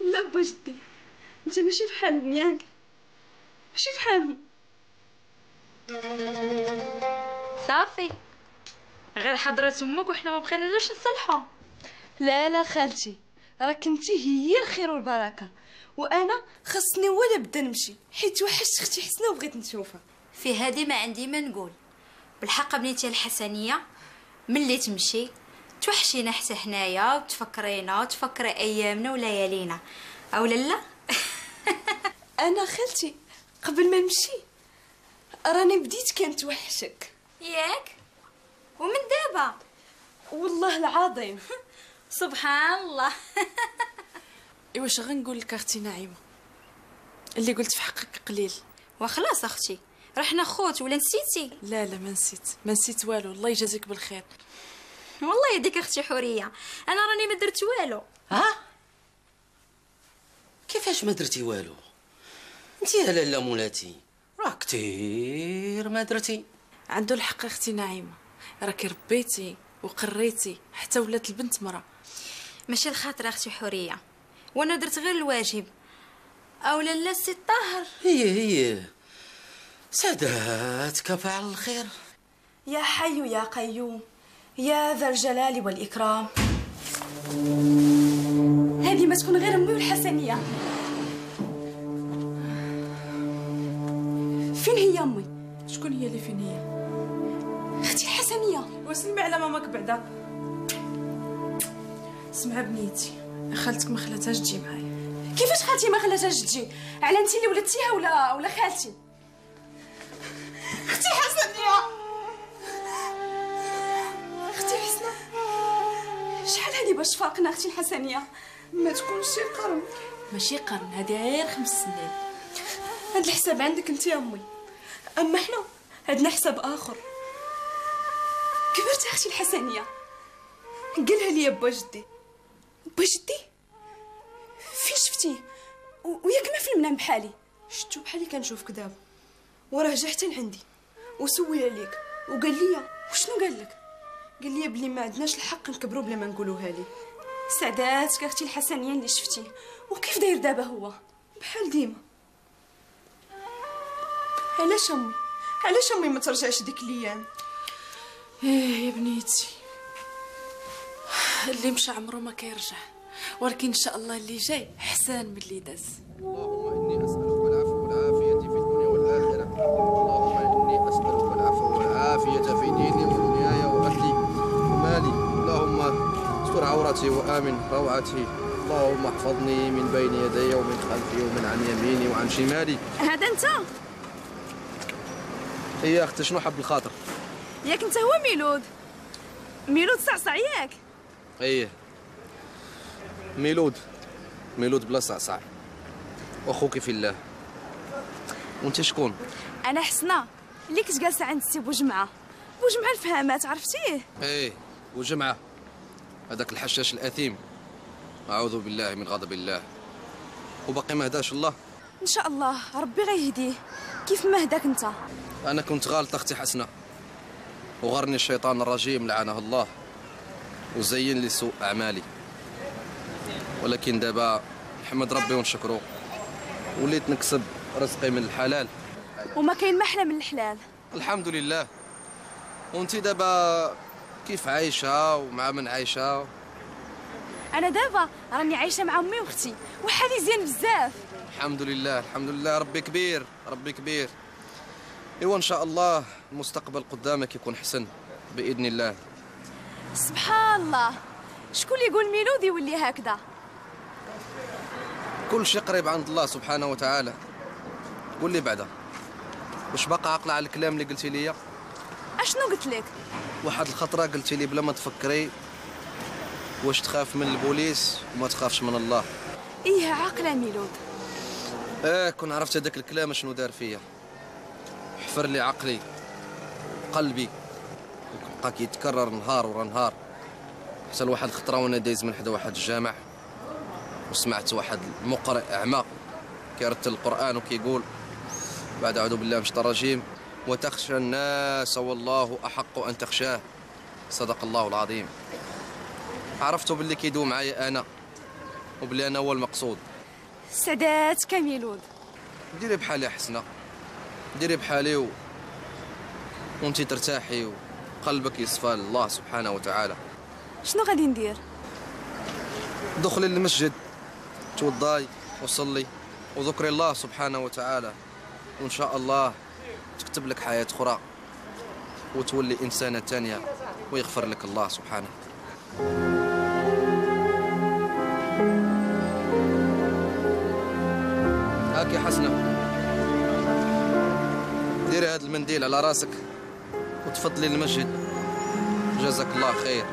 لا با جدي، انت ماشي بحالهم ياك؟ ماشي بحالهم. صافي غير حضرة امك وحنا ما بقيناش نصلحوا. لا خالتي، راك انتي هي الخير والبركه، وانا خصني ولا بدا نمشي حيت وحشت اختي حسنه وبغيت نشوفها. في هذه ما عندي ما نقول. بالحق بنيتي الحسنيه، ملي تمشي توحشينا حتى حنايا وتفكرينا وتفكري ايامنا وليالينا، او لا؟ انا خالتي قبل ما نمشي راني بديت كنتوحشك ياك؟ ومن دابا؟ والله العظيم. سبحان الله. واش غنقول لك اختي نعيمه؟ اللي قلت في حقك قليل. وخلاص اختي، رحنا خوت ولا نسيتي؟ لا ما نسيت والو، الله يجازيك بالخير. والله يديك اختي حوريه، انا راني ما درت والو. كيفاش ما درتي والو؟ انت يا لاله مولاتي راه كثير ما درتي. عنده الحق اختي نعيمه، راكي ربيتي وقريتي حتى ولات البنت مرا. ماشي الخاطر اختي حوريه، وانا درت غير الواجب. او لا السي الطاهر. هي ساداتك فعل الخير. يا حي يا قيوم يا ذا الجلال والاكرام. هذه ما تكون غير امي والحسنيه. فين هي امي؟ شكون هي اللي فين هي؟ اختي الحسنيه. وسلمي على ماماك بعدا. سمع بنيتي، خالتك ما خلاتهاش تجي معايا. كيفاش خالتي ما خلاتهاش تجي؟ على انت اللي ولدتيها ولا خالتي؟ اختي حسنيه، اختي حسنه، شحال هادي باش فاقنا اختي الحسنيه؟ ما تكونش شي قرن. ماشي قرن، هادي غير 5 سنين. هاد الحساب عندك انت يا امي، اما حنا عندنا حساب اخر. كبرت اختي الحسنيه. قالها لي با جدي. با جدي فين شفتيه وياك ما في المنام بحالي؟ شفتو بحالي كنشوفك دابا، وراه جا حتى لعندي وسول عليك وقال لي. وشنو قال لك؟ قال لي بلي ما عندناش الحق نكبروا بلا ما نقولوها لي. سعداتك اختي الحسنيه اللي شفتيه. وكيف داير دابا هو؟ بحال ديما. علاش امي ما ترجعش ديك الايام؟ ايه يا بنيتي، اللي مشى عمره ما كيرجع، ولكن ان شاء الله اللي جاي احسن من اللي داز. اللهم اني اسالك العفو والعافيه في الدنيا والاخره. اللهم اني اسالك العفو والعافيه في ديني ودنياي واهلي ومالي. اللهم استر عورتي وامن روعتي. اللهم احفظني من بين يدي ومن خلفي ومن عن يميني وعن شمالي. هذا انت؟ هي اختي شنو حب الخاطر؟ ياك انت هو ميلود صعصع ياك؟ ايه ميلود بلا صعصع، واخوك في الله. وانت شكون؟ انا حسنه اللي كنت جالسه عند سي بوجمعه الفهامات، عرفتيه؟ ايه بوجمعه، هذاك الحشاش الاثيم، اعوذ بالله من غضب الله. وباقي ما هداش الله؟ ان شاء الله ربي غيهديه كيف ما هداك انت. انا كنت غالطه اختي حسنه، وغرني الشيطان الرجيم لعنه الله وزين لي سوء اعمالي، ولكن دابا نحمد ربي ونشكره، وليت نكسب رزقي من الحلال، وما كاين ما احلى من الحلال. الحمد لله. وانت دابا كيف عايشه ومع من عايشه؟ انا دابا راني عايشه مع امي واختي وحالي زين بزاف. الحمد لله الحمد لله، ربي كبير ربي كبير. ايوا ان شاء الله المستقبل قدامك يكون حسن باذن الله. سبحان الله، شكون اللي يقول ميلود يولي هكذا؟ كل شيء قريب عند الله سبحانه وتعالى. قول لي بعدا، واش باقا عاقله على الكلام اللي قلتي لي؟ اشنو قلت لك؟ واحد الخطره قلتي لي بلا ما تفكري، واش تخاف من البوليس وما تخافش من الله. ايه عاقله ميلود. كون عرفت هذاك الكلام شنو دار فيا، حفر لي عقلي قلبي، وبقى كيتكرر نهار ورا نهار، حتى لواحد الخطره وانا دايز من حدا واحد الجامع وسمعت واحد المقرئ اعمى كيرتل القران وكيقول بعد اعوذ بالله من الشيطان الرجيم وتخشى الناس والله احق ان تخشاه. صدق الله العظيم. عرفتوا باللي كيدوم معايا انا وبلي انا هو المقصود. سعداتك ميلود. ديري بحالي حسنه، ديري بحالي وانتي ترتاحي وقلبك يصفى لله سبحانه وتعالى. شنو غادي ندير؟ دخلي للمسجد، توضاي وصلي وذكري الله سبحانه وتعالى، وان شاء الله تكتب لك حياه اخرى وتولي انسانه ثانيه ويغفر لك الله سبحانه. هاكي حسنه، ديري هذا المنديل على راسك وتفضلي للمسجد. جزاك الله خير.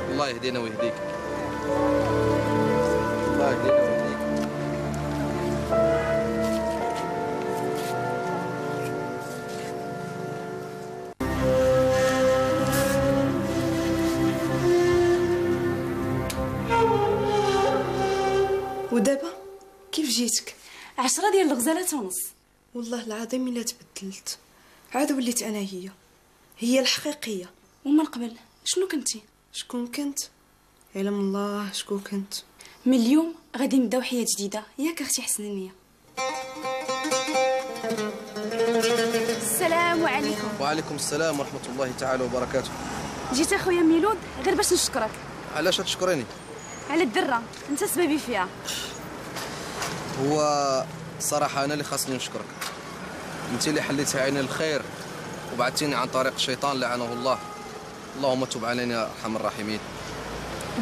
الله يهدينا ويهديك. الله يهدينا ويهديك. ودابا كيف جيتك؟ 10 ديال الغزالات ونص. والله العظيم الا تبدلت، عاد وليت انا هي الحقيقيه. ومن قبل شنو كنتي؟ شكون كنت؟ علم الله شكون كنت. من اليوم غادي نبداو حياه جديده، ياك اختي حسنانيه؟ السلام عليكم. وعليكم السلام ورحمه الله تعالى وبركاته. جيت اخويا ميلود غير باش نشكرك. علاش تشكريني؟ على الدره، انت سببي فيها. هو صراحه انا اللي خاصني نشكرك، انت اللي حليتي عيني الخير وبعدتيني عن طريق الشيطان لعنه الله. اللهم تب علينا يا ارحم الراحمين.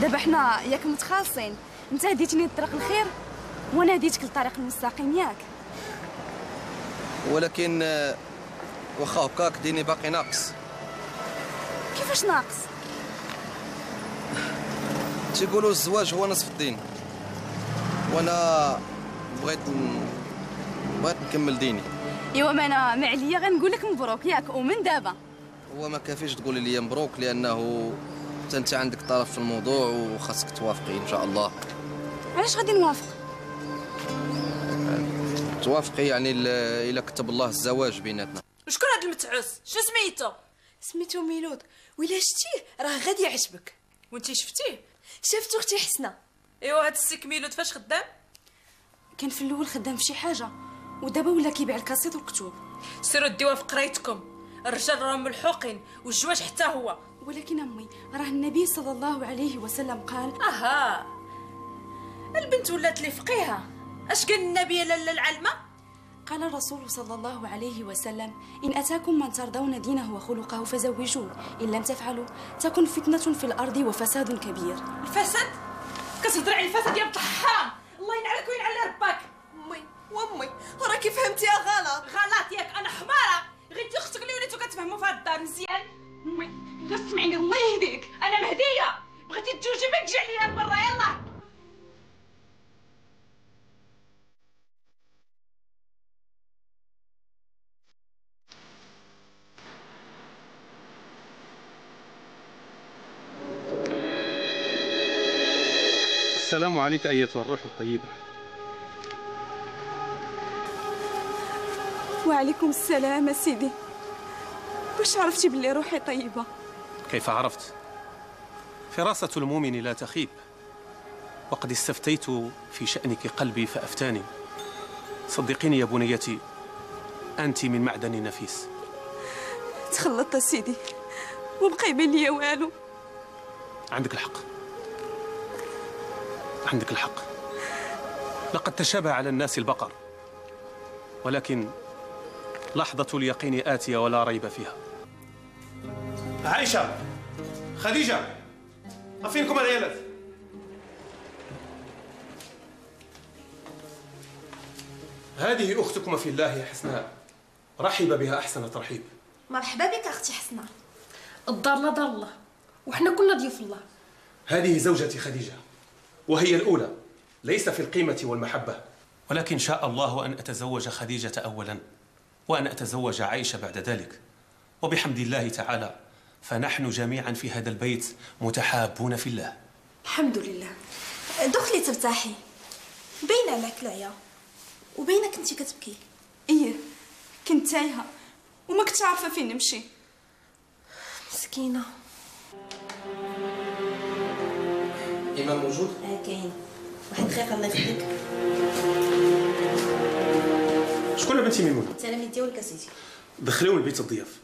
دابا حنا ياك متخالصين، انت هديتني لطريق الخير وانا هديتك للطريق المستقيم ياك. ولكن واخا هكاك ديني باقي ناقص. كيفاش ناقص؟ تيقولوا الزواج هو نصف الدين، وانا بغيت نكمل ديني. ايوا ما انا ما عليا غنقول لك مبروك ياك، ومن دابا هو ما كافيش تقولي لي مبروك، لانه انت عندك طرف في الموضوع وخاصك توافقي ان شاء الله. علاش غادي نوافق؟ توافقي يعني الا كتب الله الزواج بيناتنا. شكون هاد المتعوس؟ شنو سميتو؟ سميتو ميلود، وإلا شتيه راه غادي يعجبك. وانتي شفتيه؟ شافتو اختي حسنه. ايوا هاد السيك ميلود فاش خدام؟ كان في الاول خدام في شي حاجه ودابا ولا كيبيع الكاسيط والكتب. سيروا ديوها في قرايتكم، الرجال راهم ملحوقين والزواج حتى هو. ولكن امي راه النبي صلى الله عليه وسلم قال اها البنت ولات لي فقيهه. اش قال النبي لالا العلمه؟ قال الرسول صلى الله عليه وسلم إن أتاكم من ترضون دينه وخلقه فزوجوه إن لم تفعلوا تكن فتنة في الأرض وفساد كبير. الفساد؟ كتهضري على الفساد يا بنت الحرام، الله ينعلك وينعل ربك. امي وامي راكي فهمتيها غلط. غلط ياك؟ انا حماره غير انت اختك اللي وليتو كتفهموا في هاد الدار مزيان. امي لا تسمعيني الله يهديك، انا مهديه، بغيتي تجوجي ما تجي عليا برا. يلا السلام عليك أيتها الروح الطيبة. وعليكم السلام سيدي. واش عرفتي بلي روحي طيبة؟ كيف عرفت؟ فراسة المؤمن لا تخيب، وقد استفتيت في شأنك قلبي فأفتاني. صدقيني يا بنيتي، أنت من معدن نفيس. تخلطت سيدي وبقى يبان ليا والو. عندك الحق، عندك الحق. لقد تشابه على الناس البقر، ولكن لحظة اليقين آتية ولا ريب فيها. عائشة، خديجة، أفينكم العيالات. هذه أختكم في الله يا حسناء، رحب بها أحسن ترحيب. مرحبا بك أختي حسناء. الدار لا دار الله وحنا كلنا ضيوف الله. هذه زوجتي خديجة، وهي الأولى ليس في القيمة والمحبة، ولكن شاء الله أن أتزوج خديجة أولا وأن أتزوج عائشة بعد ذلك، وبحمد الله تعالى فنحن جميعا في هذا البيت متحابون في الله. الحمد لله. دخلي ترتاحي، باينه عليك العيا وباينه كنتي كتبكي. ايه كنت تايهه وما كنت عارفه فين نمشي. مسكينه. إمام موجود؟ كاين. واحد دقيقه الله يخليك. شكون بنتي ميمونه؟ التلاميذ ديالك اسيدي. دخليهم لبيت الضياف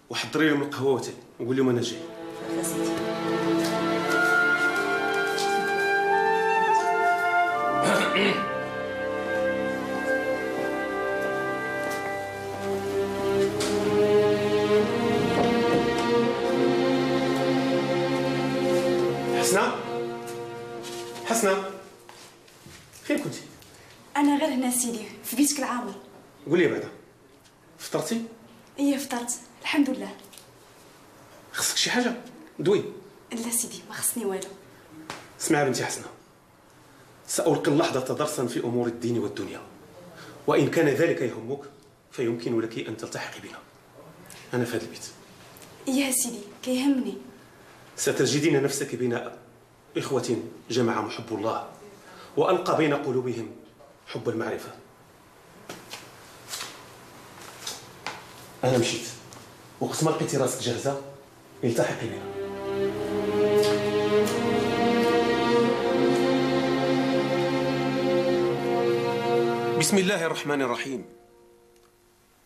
وحضري لهم القهوه وتاي وقول لهم انا جاي. حسنة، حسنة، فين كنتي؟ انا غير هنا سيدي في بيتك العامر. قولي بعدا، فطرتي؟ ايه فطرت الحمد لله. خصك شي حاجة؟ دوي. لا سيدي ما خصني والو. اسمعي بنتي حسنة، سألقي اللحظة درسا في أمور الدين والدنيا، وإن كان ذلك يهمك فيمكن لك أن تلتحقي بنا. أنا في هذا البيت. يا سيدي كيهمني. ستجدين نفسك بين إخوة جمع محب الله وألقى بين قلوبهم حب المعرفة. أنا مشيت، وقت ما لقيتي راسك جاهزة التحقي بنا. بسم الله الرحمن الرحيم،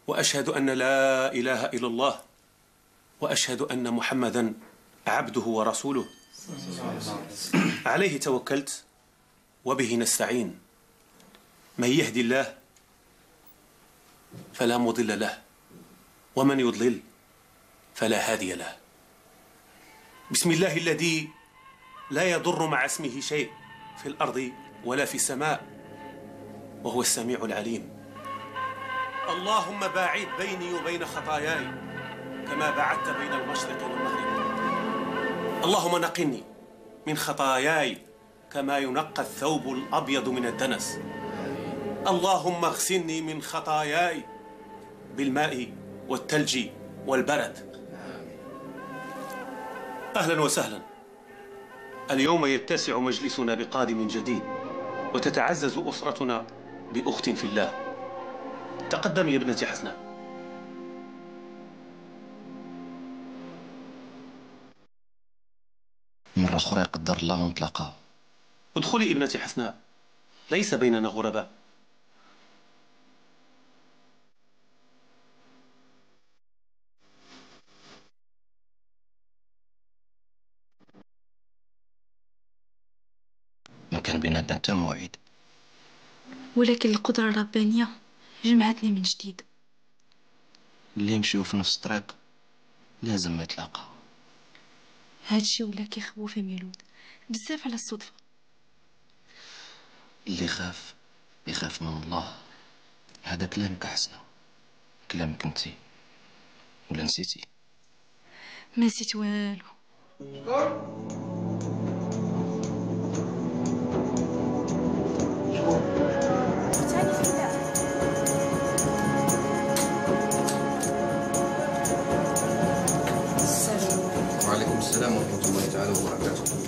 وأشهد أن لا إله إلا الله، وأشهد أن محمدًا عبده ورسوله، عليه توكلت وبه نستعين. من يهدي الله فلا مضل له، ومن يضلل فلا هادي له. بسم الله الذي لا يضر مع اسمه شيء في الأرض ولا في السماء، وهو السميع العليم. اللهم باعد بيني وبين خطاياي كما بعدت بين المشرق والمغرب. اللهم نقني من خطاياي كما ينقى الثوب الأبيض من الدنس. اللهم اغسلني من خطاياي بالماء والثلج والبرد. أهلا وسهلا. اليوم يتسع مجلسنا بقادم جديد، وتتعزز أسرتنا بأخت في الله. تقدمي يا ابنتي حسناء. مرة أخرى يقدر الله ونتلاقاو. ادخلي ابنتي حسناء، ليس بيننا غرباء. ما كان بيناتنا حتى موعد، ولكن القدرة الربانية جمعتنا من جديد. اللي يمشيو في نفس الطريق لازم ما يتلاقاو. هادشي ولا كيخوف ميلود بزاف على الصدفة. اللي يخاف من الله. هذا كلامك حسنة، كلامك انتي، ولا نسيتي؟ ما نسيت والو. وعليكم السلام ورحمة الله تعالى وبركاته.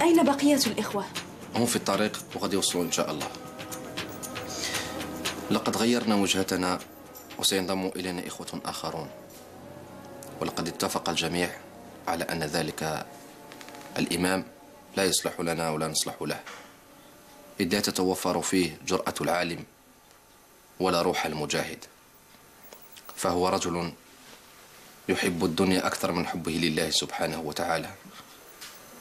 أين بقية الإخوة؟ هم في الطريق وقد يوصلون إن شاء الله. لقد غيرنا وجهتنا وسينضم إلينا إخوة آخرون، ولقد اتفق الجميع على أن ذلك الإمام لا يصلح لنا ولا نصلح له، إذ لا تتوفر فيه جرأة العالم ولا روح المجاهد، فهو رجل يحب الدنيا أكثر من حبه لله سبحانه وتعالى،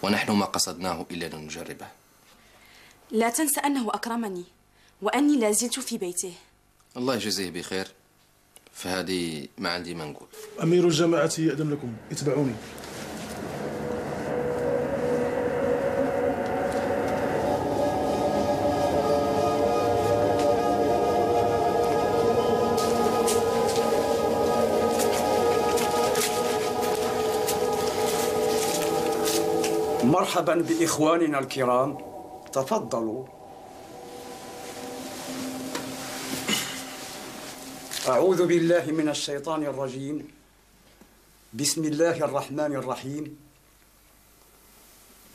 ونحن ما قصدناه إلا لنجربه. لا تنسى أنه أكرمني وأني لا زلت في بيته. الله يجزيه بخير، فهذه ما عندي ما نقول. أمير الجماعة يأذن لكم، اتبعوني. مرحبا بإخواننا الكرام، تفضلوا. أعوذ بالله من الشيطان الرجيم، بسم الله الرحمن الرحيم،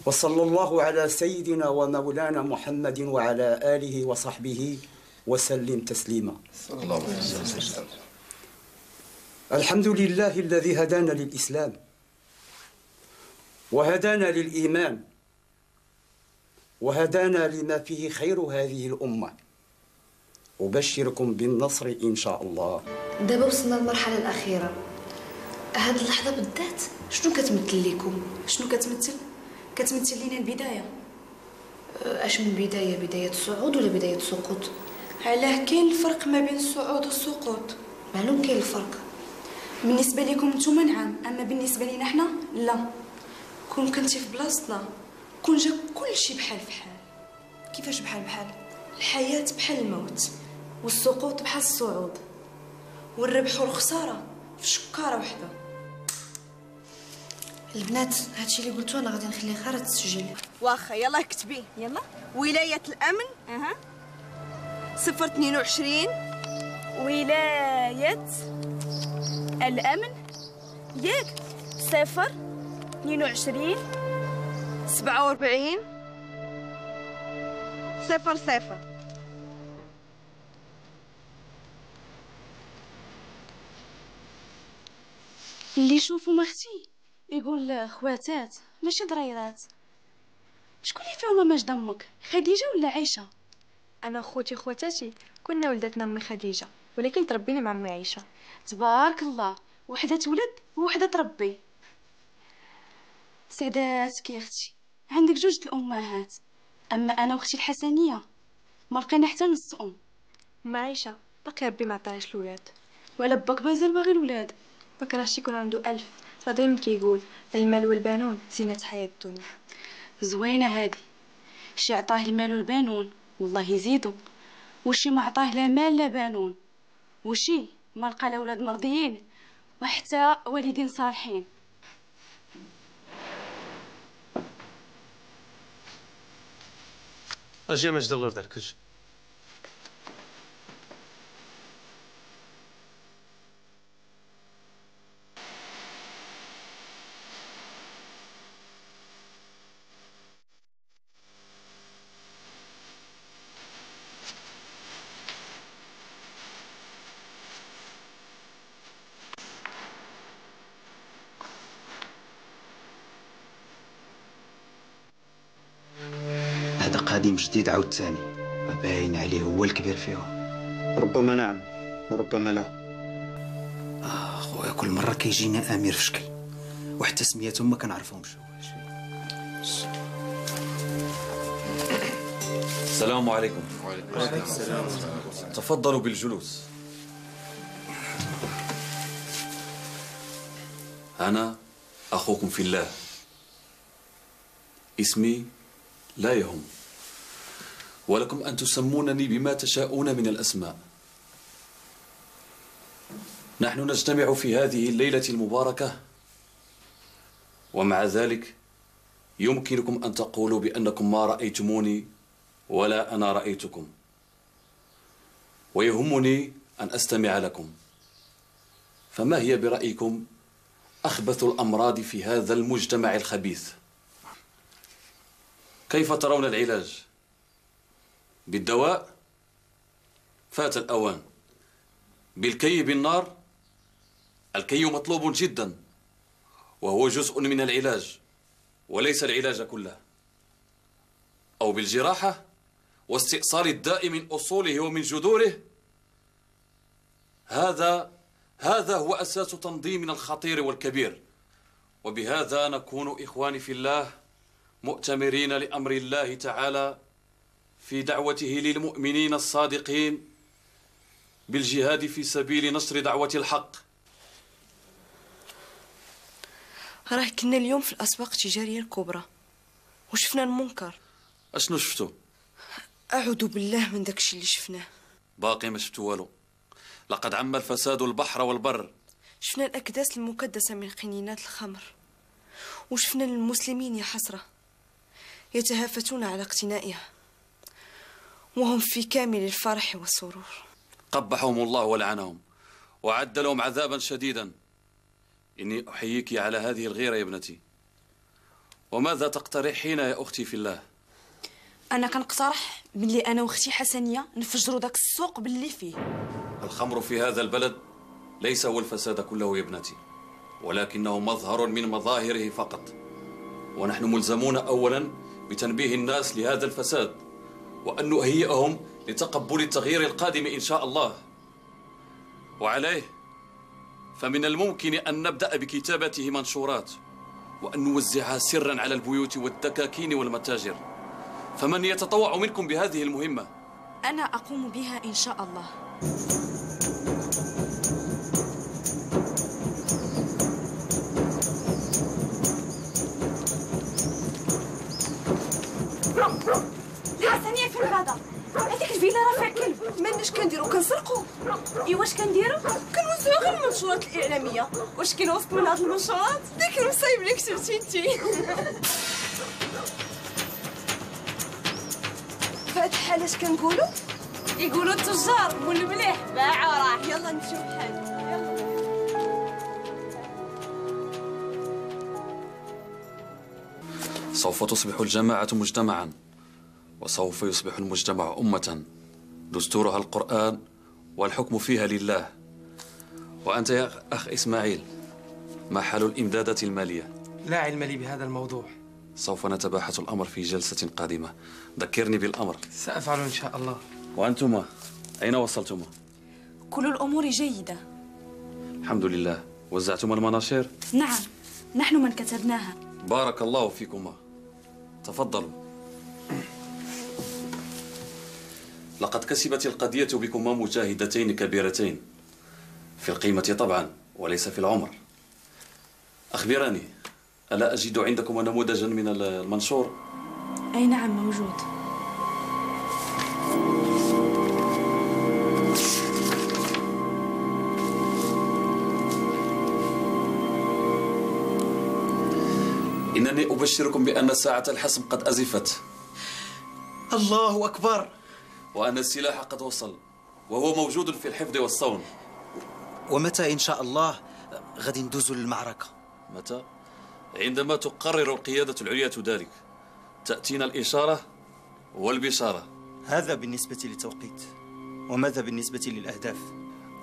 وصلى الله على سيدنا ومولانا محمد وعلى آله وصحبه وسلم تسليما. صلى الله عليه وسلم. الحمد لله الذي هدانا للإسلام وهدانا للإيمان وهدانا لما فيه خير هذه الأمة. أبشركم بالنصر إن شاء الله. دابا وصلنا للمرحلة الأخيرة. هاد اللحظة بالذات شنو كتمثل لكم؟ شنو كتمثل؟ كتمثل لينا البداية. اش من بداية؟ بداية الصعود ولا بداية السقوط؟ علاه كاين الفرق ما بين الصعود والسقوط. معلوم كاين الفرق. بالنسبة لكم نتوما نعم، أما بالنسبة لينا حنا لا. كون كنتي في بلاصتنا كون جا كلشي بحال فحال. كيفاش بحال بحال؟ الحياة بحال الموت، والسقوط بحال الصعود، والربح والخسارة في شكارة وحدة. البنات هادشي اللي قلتو انا غادي نخليه غير تسجل. واخا يلا كتبي. يلا ولاية الأمن 022. ولاية الأمن ياك 022 47 00. اللي يشوفوا اختي يقول خواتات ماشي ضريرات. شكون اللي فيهم ماج دمك، خديجه ولا عائشه؟ انا خوتي خواتاتي كنا ولدتنا امي خديجه، ولكن تربينا مع امي عائشه. تبارك الله، وحده تولد وحده تربي. سعداتك يا اختي، عندك جوج الامهات. اما انا واختي الحسنيه ما بقينا حتى نص ام. امي عائشه باقي ربي ما عطاهاش الولاد، ولا باك مازال باغي الولاد. باك راه شي يكون عنده 1000. راه دايما كيقول المال والبنون زينة حياة الدنيا. زوينة هادي. شي عطاه المال والبانون والله يزيدو، وشي ما عطاه لا مال لا بانون، وشي ما لقى لا ولاد مرضيين وحتى والدين صالحين. اجي ماجد الله يرضيك. هذا قديم جديد عاود ثاني، باين عليه هو الكبير فيهم. ربما نعم وربما لا. خويا كل مرة كيجينا أمير في شكل وحتى سمياتهم ما كنعرفهمش. السلام عليكم. وعليكم السلام. تفضلوا بالجلوس. أنا أخوكم في الله، اسمي لا يهم، ولكم أن تسمونني بما تشاءون من الأسماء. نحن نجتمع في هذه الليلة المباركة، ومع ذلك يمكنكم أن تقولوا بأنكم ما رأيتموني ولا أنا رأيتكم، ويهمني أن أستمع لكم. فما هي برأيكم أخبث الأمراض في هذا المجتمع الخبيث؟ كيف ترون العلاج؟ بالدواء؟ فات الأوان. بالكي بالنار؟ الكي مطلوب جدا، وهو جزء من العلاج وليس العلاج كله. أو بالجراحة واستئصال الداء من أصوله ومن جذوره؟ هذا هو أساس تنظيمنا الخطير والكبير. وبهذا نكون إخواني في الله مؤتمرين لأمر الله تعالى في دعوته للمؤمنين الصادقين بالجهاد في سبيل نشر دعوة الحق. راه كنا اليوم في الأسواق التجارية الكبرى وشفنا المنكر. أشنو شفتوا؟ أعوذ بالله من داكشي اللي شفناه. باقي ما شفتوا والو. لقد عم الفساد البحر والبر. شفنا الأكداس المكدسة من قنينات الخمر، وشفنا المسلمين يا حسرة يتهافتون على اقتنائها وهم في كامل الفرح والسرور. قبحهم الله ولعنهم وعد لهم عذابا شديدا. إني أحييك على هذه الغيرة يا ابنتي. وماذا تقترحين يا أختي في الله؟ أنا كنقترح باللي أنا وأختي حسنية نفجروا داك السوق باللي فيه. الخمر في هذا البلد ليس هو الفساد كله يا ابنتي، ولكنه مظهر من مظاهره فقط. ونحن ملزمون أولا بتنبيه الناس لهذا الفساد، وأن نهيئهم لتقبل التغيير القادم إن شاء الله. وعليه فمن الممكن أن نبدأ بكتابته منشورات، وأن نوزعها سرا على البيوت والدكاكين والمتاجر. فمن يتطوع منكم بهذه المهمة؟ أنا أقوم بها إن شاء الله. حسنية في الغدا، هذيك الفيلا راه فيها كلب. مالناش كنديرو؟ كنسرقو. واش كنديرو؟ كنوزعو غير المنشورات الإعلامية. واش كاين وسط من هاد المنشورات؟ ديك المصايب اللي كتبتي انتي. في هاد الحالة اش كنقولو؟ يقولوا التجار والمليح باعوا راه. يلا نمشيو بحال. سوف تصبح الجماعة مجتمعا، وسوف يصبح المجتمع أمة دستورها القرآن والحكم فيها لله. وأنت يا أخ إسماعيل، ما حال الإمدادات المالية؟ لا علم لي بهذا الموضوع. سوف نتباحث الأمر في جلسة قادمة. ذكرني بالأمر. سأفعل إن شاء الله. وأنتما أين وصلتما؟ كل الأمور جيدة الحمد لله. وزعتما المناشير؟ نعم، نحن من كتبناها. بارك الله فيكما. تفضلوا. لقد كسبت القضية بكما مجاهدتين كبيرتين، في القيمة طبعا وليس في العمر. أخبرني، ألا أجد عندكم نموذجا من المنشور؟ أي نعم موجود. إنني أبشركم بأن ساعة الحسم قد أزفت. الله أكبر. وأن السلاح قد وصل وهو موجود في الحفظ والصون. ومتى إن شاء الله غادي ندوزوا للمعركة؟ متى؟ عندما تقرر القيادة العليا ذلك تأتينا الإشارة والبشارة. هذا بالنسبة للتوقيت، وماذا بالنسبة للأهداف؟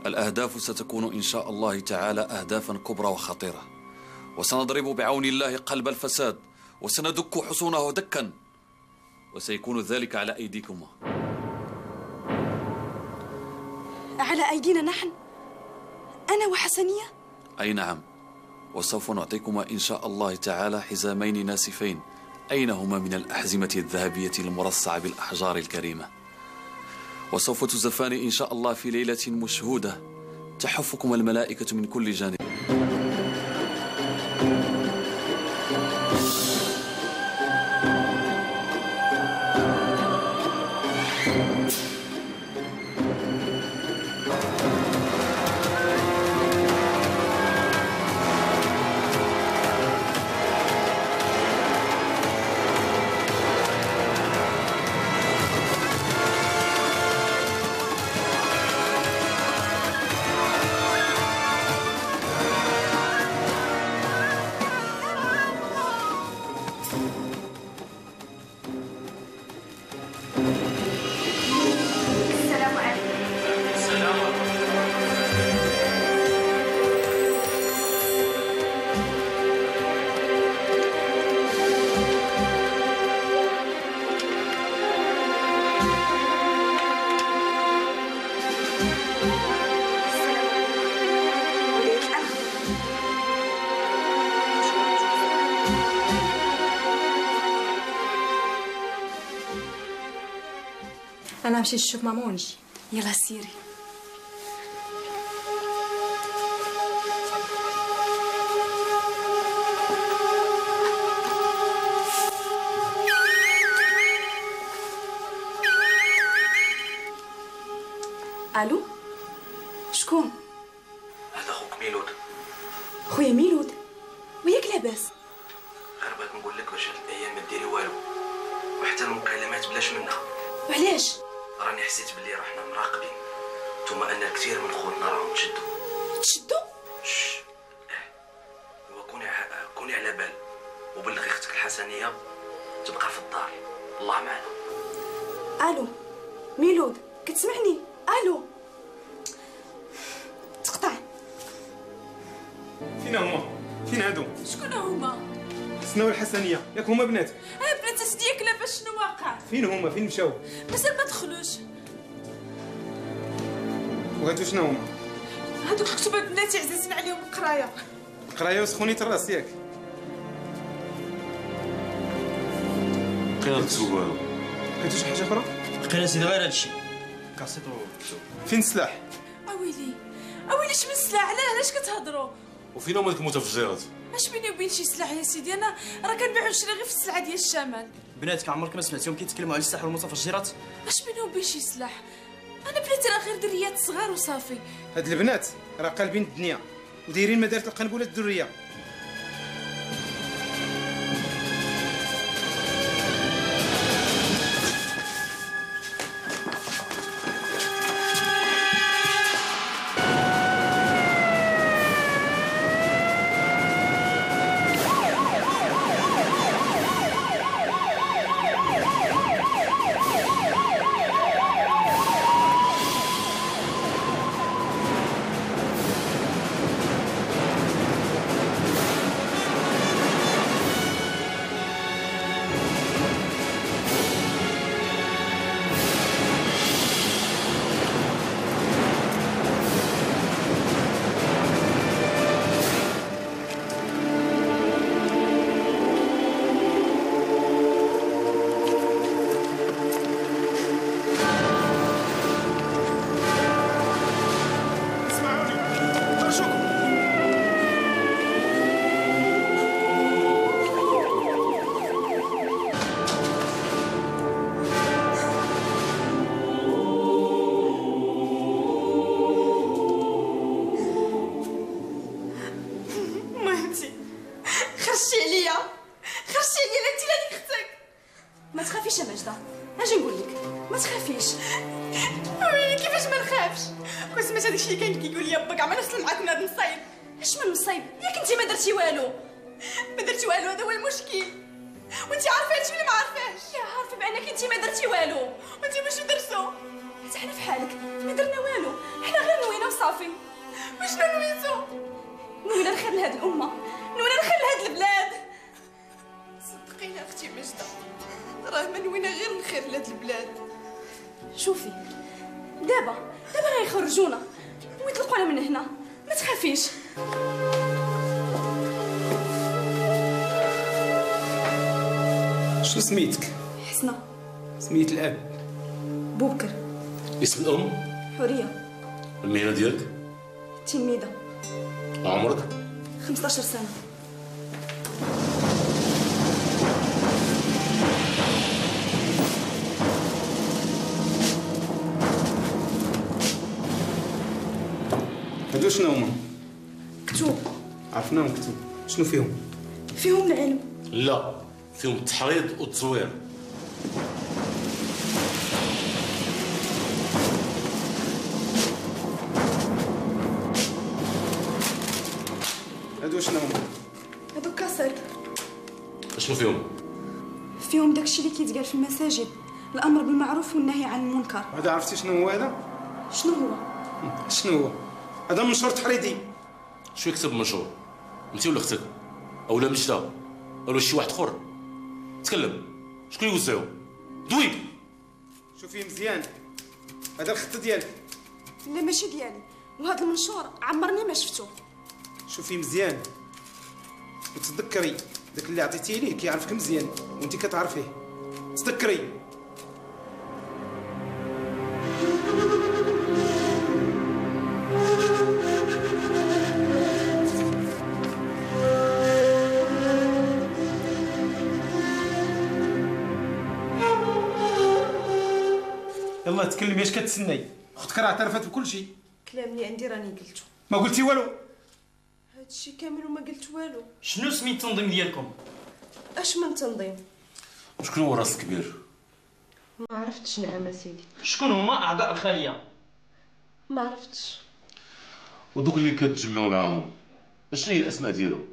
الأهداف ستكون إن شاء الله تعالى أهدافا كبرى وخطيرة، وسنضرب بعون الله قلب الفساد وسندك حصونه دكا، وسيكون ذلك على أيديكم. على أيدينا نحن؟ أنا وحسنية؟ أي نعم، وسوف نعطيكما إن شاء الله تعالى حزامين ناسفين أين هما من الأحزمة الذهبية المرصعة بالأحجار الكريمة، وسوف تزفان إن شاء الله في ليلة مشهودة تحفكم الملائكة من كل جانب. أنا نمشي نشوف ماما ونجي. يلا سيري. ألو؟ شكون؟ هذا خوك ميلود. خويا ميلود؟ وياك لاباس؟ غير بغيت نقول لك باش هاد الأيام ما ديري والو، وحتى المكالمات بلاش منها. وعلاش؟ راني حسيت بلي راحنا مراقبين، ثم ان الكثير من خوتنا راهم تشدوا. شش. كوني على بال، وبلغي اختك الحسنيه تبقى في الدار. الله معنا. الو ميلود، كتسمعني؟ الو. تقطع. فين هما؟ فين هادو؟ شكون هما؟ حسنة والحسنيه، ياك هما بنات؟ بنات ديالك لاباس شنو واقع؟ فين هما؟ فين مشاو؟ مازال ما دخلوش. وهادو شنو هما؟ هادوك كتب بناتي عزازين عليهم القرايه. قرايه وسخونية الراس ياك؟ بقينا نتسولو. لقيتو شي حاجه اخرى؟ لقينا سيدي غير هادشي. كاسيتو. فين السلاح؟ اويلي شمن السلاح؟ علاش كتهضروا؟ وفين هما ديك المتفجرات؟ اش بيني وبين شي سلاح يا سيدي؟ انا راه كنبيعو ونشري غير في السلعه ديال الشمال. بناتك عمرك ما سمعتيهم كيتكلموا على السلاح والمتفجرات؟ اش بيني وبين شي سلاح؟ انا بلاتي راه غير دريات صغار وصافي. هاد البنات راه قالبين الدنيا ودايرين مدارس القنبله الذريه. كيفاش يا ماجده؟ اجي نقول لك ما تخافيش. ويلي كيفاش ما نخافش؟ كون سمعت هذاك الشيء كان كيقول لي باك عمرنا وصل معاك من هذا النصايب. اش من نصايب؟ ياك انت ما درتي والو. ما درتي والو، هذا هو المشكل. وانت عارفه هادشي ولا ما عارفاش؟ يا عارفه بانك انت ما درتي والو وانت واش درتو. حتى حنا فحالك ما درنا والو، حنا غير نوينا وصافي. وشنو نويتو؟ نوينا الخير لهاد الامه، نوينا الخير لهاد البلاد. صدقيني اختي مجده، راه ما نوينا غير الخير لهاد البلاد. شوفي دابا غيخرجونا ويطلقونا من هنا، ما تخافيش. شنو سميتك؟ حسنه. سميت الاب؟ بوبكر. اسم الام؟ حوريه. المهنه ديالك؟ تلميذه. عمرك؟ 15 سنه. هادو شنو هما؟ كتب. عرفناهم كتب، شنو فيهم؟ فيهم العلم. لا، فيهم التحريض والتصوير. هادو شنو هما؟ هادو كاسيت. شنو فيهم؟ فيهم داكشي اللي كيتقال في المساجد، الامر بالمعروف والنهي عن المنكر. هذا عرفتي شنو هو هذا؟ شنو هو؟ شنو هو؟ هذا منشور تحريضي. شو يكتب منشور؟ انت ولا اختك؟ اولا مجده؟ اولا شي واحد اخر؟ تكلم، شكون يوزعو؟ دوي. شوفي مزيان، هذا الخط ديالك. لا ماشي ديالي، وهذا المنشور عمرني ما شفتو. شوفي مزيان وتذكري داك اللي عطيتيه ليه كيعرفك مزيان وانت كتعرفيه. تذكري. يلا تكلمي، اش كتسناي؟ اختك راه اعترفت بكل شيء. كلام اللي عندي راني قلتو. ما قلتي والو. هادشي كامل وما قلت والو. شنو سميت التنظيم ديالكم؟ اش من تنظيم؟ شكون هو الراس الكبير؟ ما عرفتش نعم اسيدي. شكون هما اعضاء الخليه؟ ما عرفتش. ودوك اللي كتجمعوا معاهم شنو هي الاسماء ديالهم؟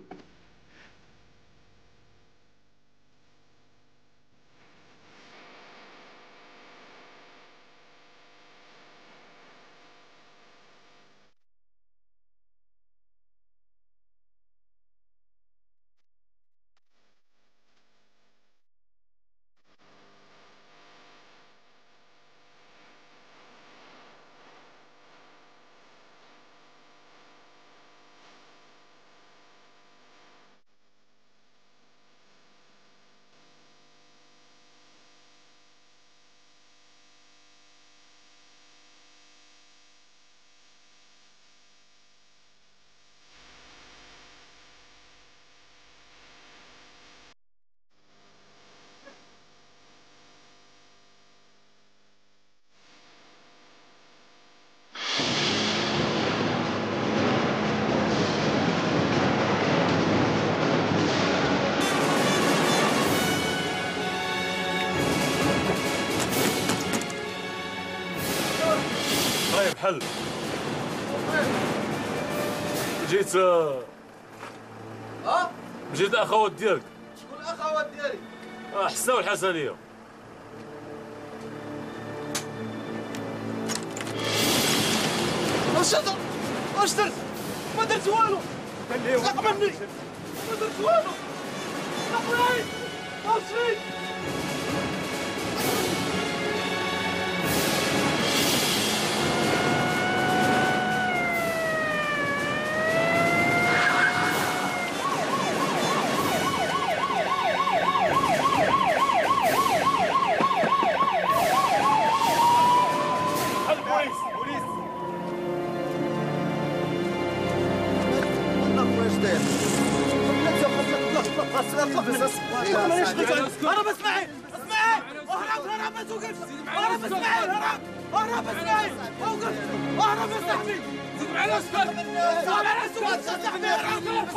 حل. جيت جيت الاخوات ديالك. شكون الاخوات ديالي؟ حسنه والحسنيه. واش درت؟ ما درت والو. قبلني. ما درت والو. اخويا واش فيك؟ هرب اسمعي اسمعي اهرب ما توقفش اهرب اسمعي اهرب اسمعي اوقف اهرب يا صاحبي زيد معنا اسكت زيد معنا اسكت يا صاحبي اهرب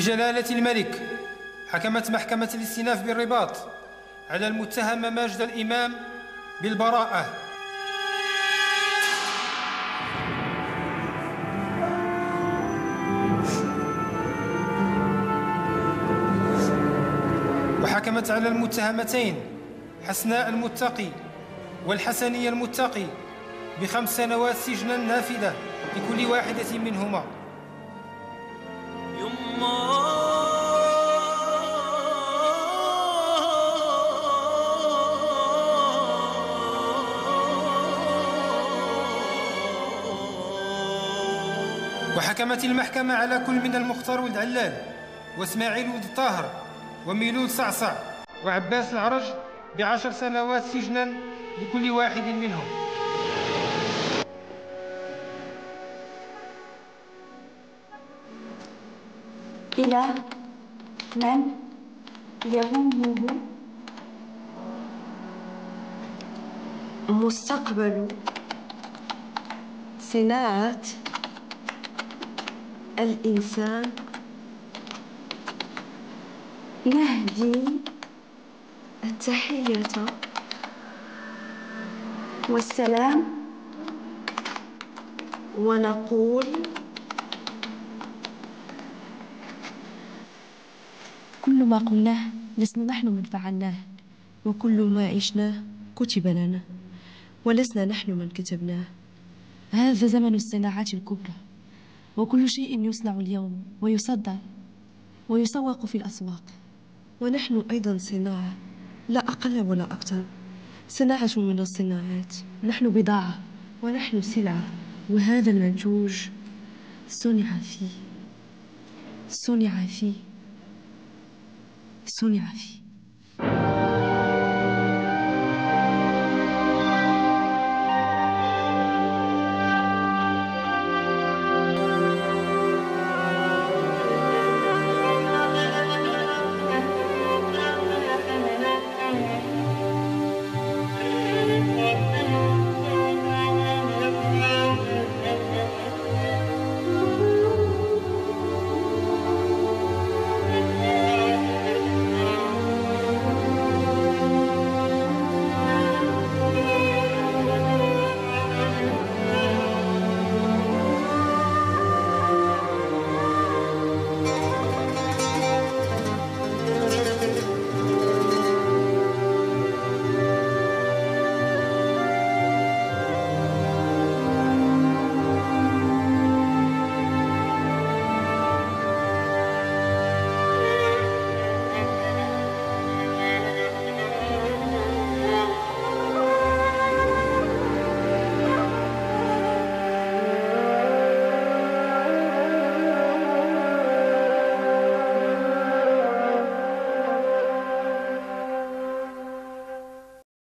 بجلالة الملك حكمت محكمة الاستئناف بالرباط على المتهم ماجد الإمام بالبراءة. وحكمت على المتهمتين حسناء المتقي والحسني المتقي ب5 سنوات سجنا نافذة لكل واحدة منهما. وحكمت المحكمة على كل من المختار ولد علال واسماعيل ولد طاهر وميلود صعصع وعباس العرج ب10 سنوات سجنا لكل واحد منهم. إلى من يهمه مستقبل صناعة الإنسان نهدي التحية والسلام ونقول كل ما قلناه لسنا نحن من فعلناه، وكل ما عشناه كتب لنا ولسنا نحن من كتبناه. هذا زمن الصناعات الكبرى، وكل شيء يصنع اليوم ويصدر ويسوق في الأسواق، ونحن أيضا صناعة لا أقل ولا أكثر، صناعة من الصناعات. نحن بضاعة ونحن سلعة، وهذا المنتوج صنع فيه صنع فيه صنع فيه.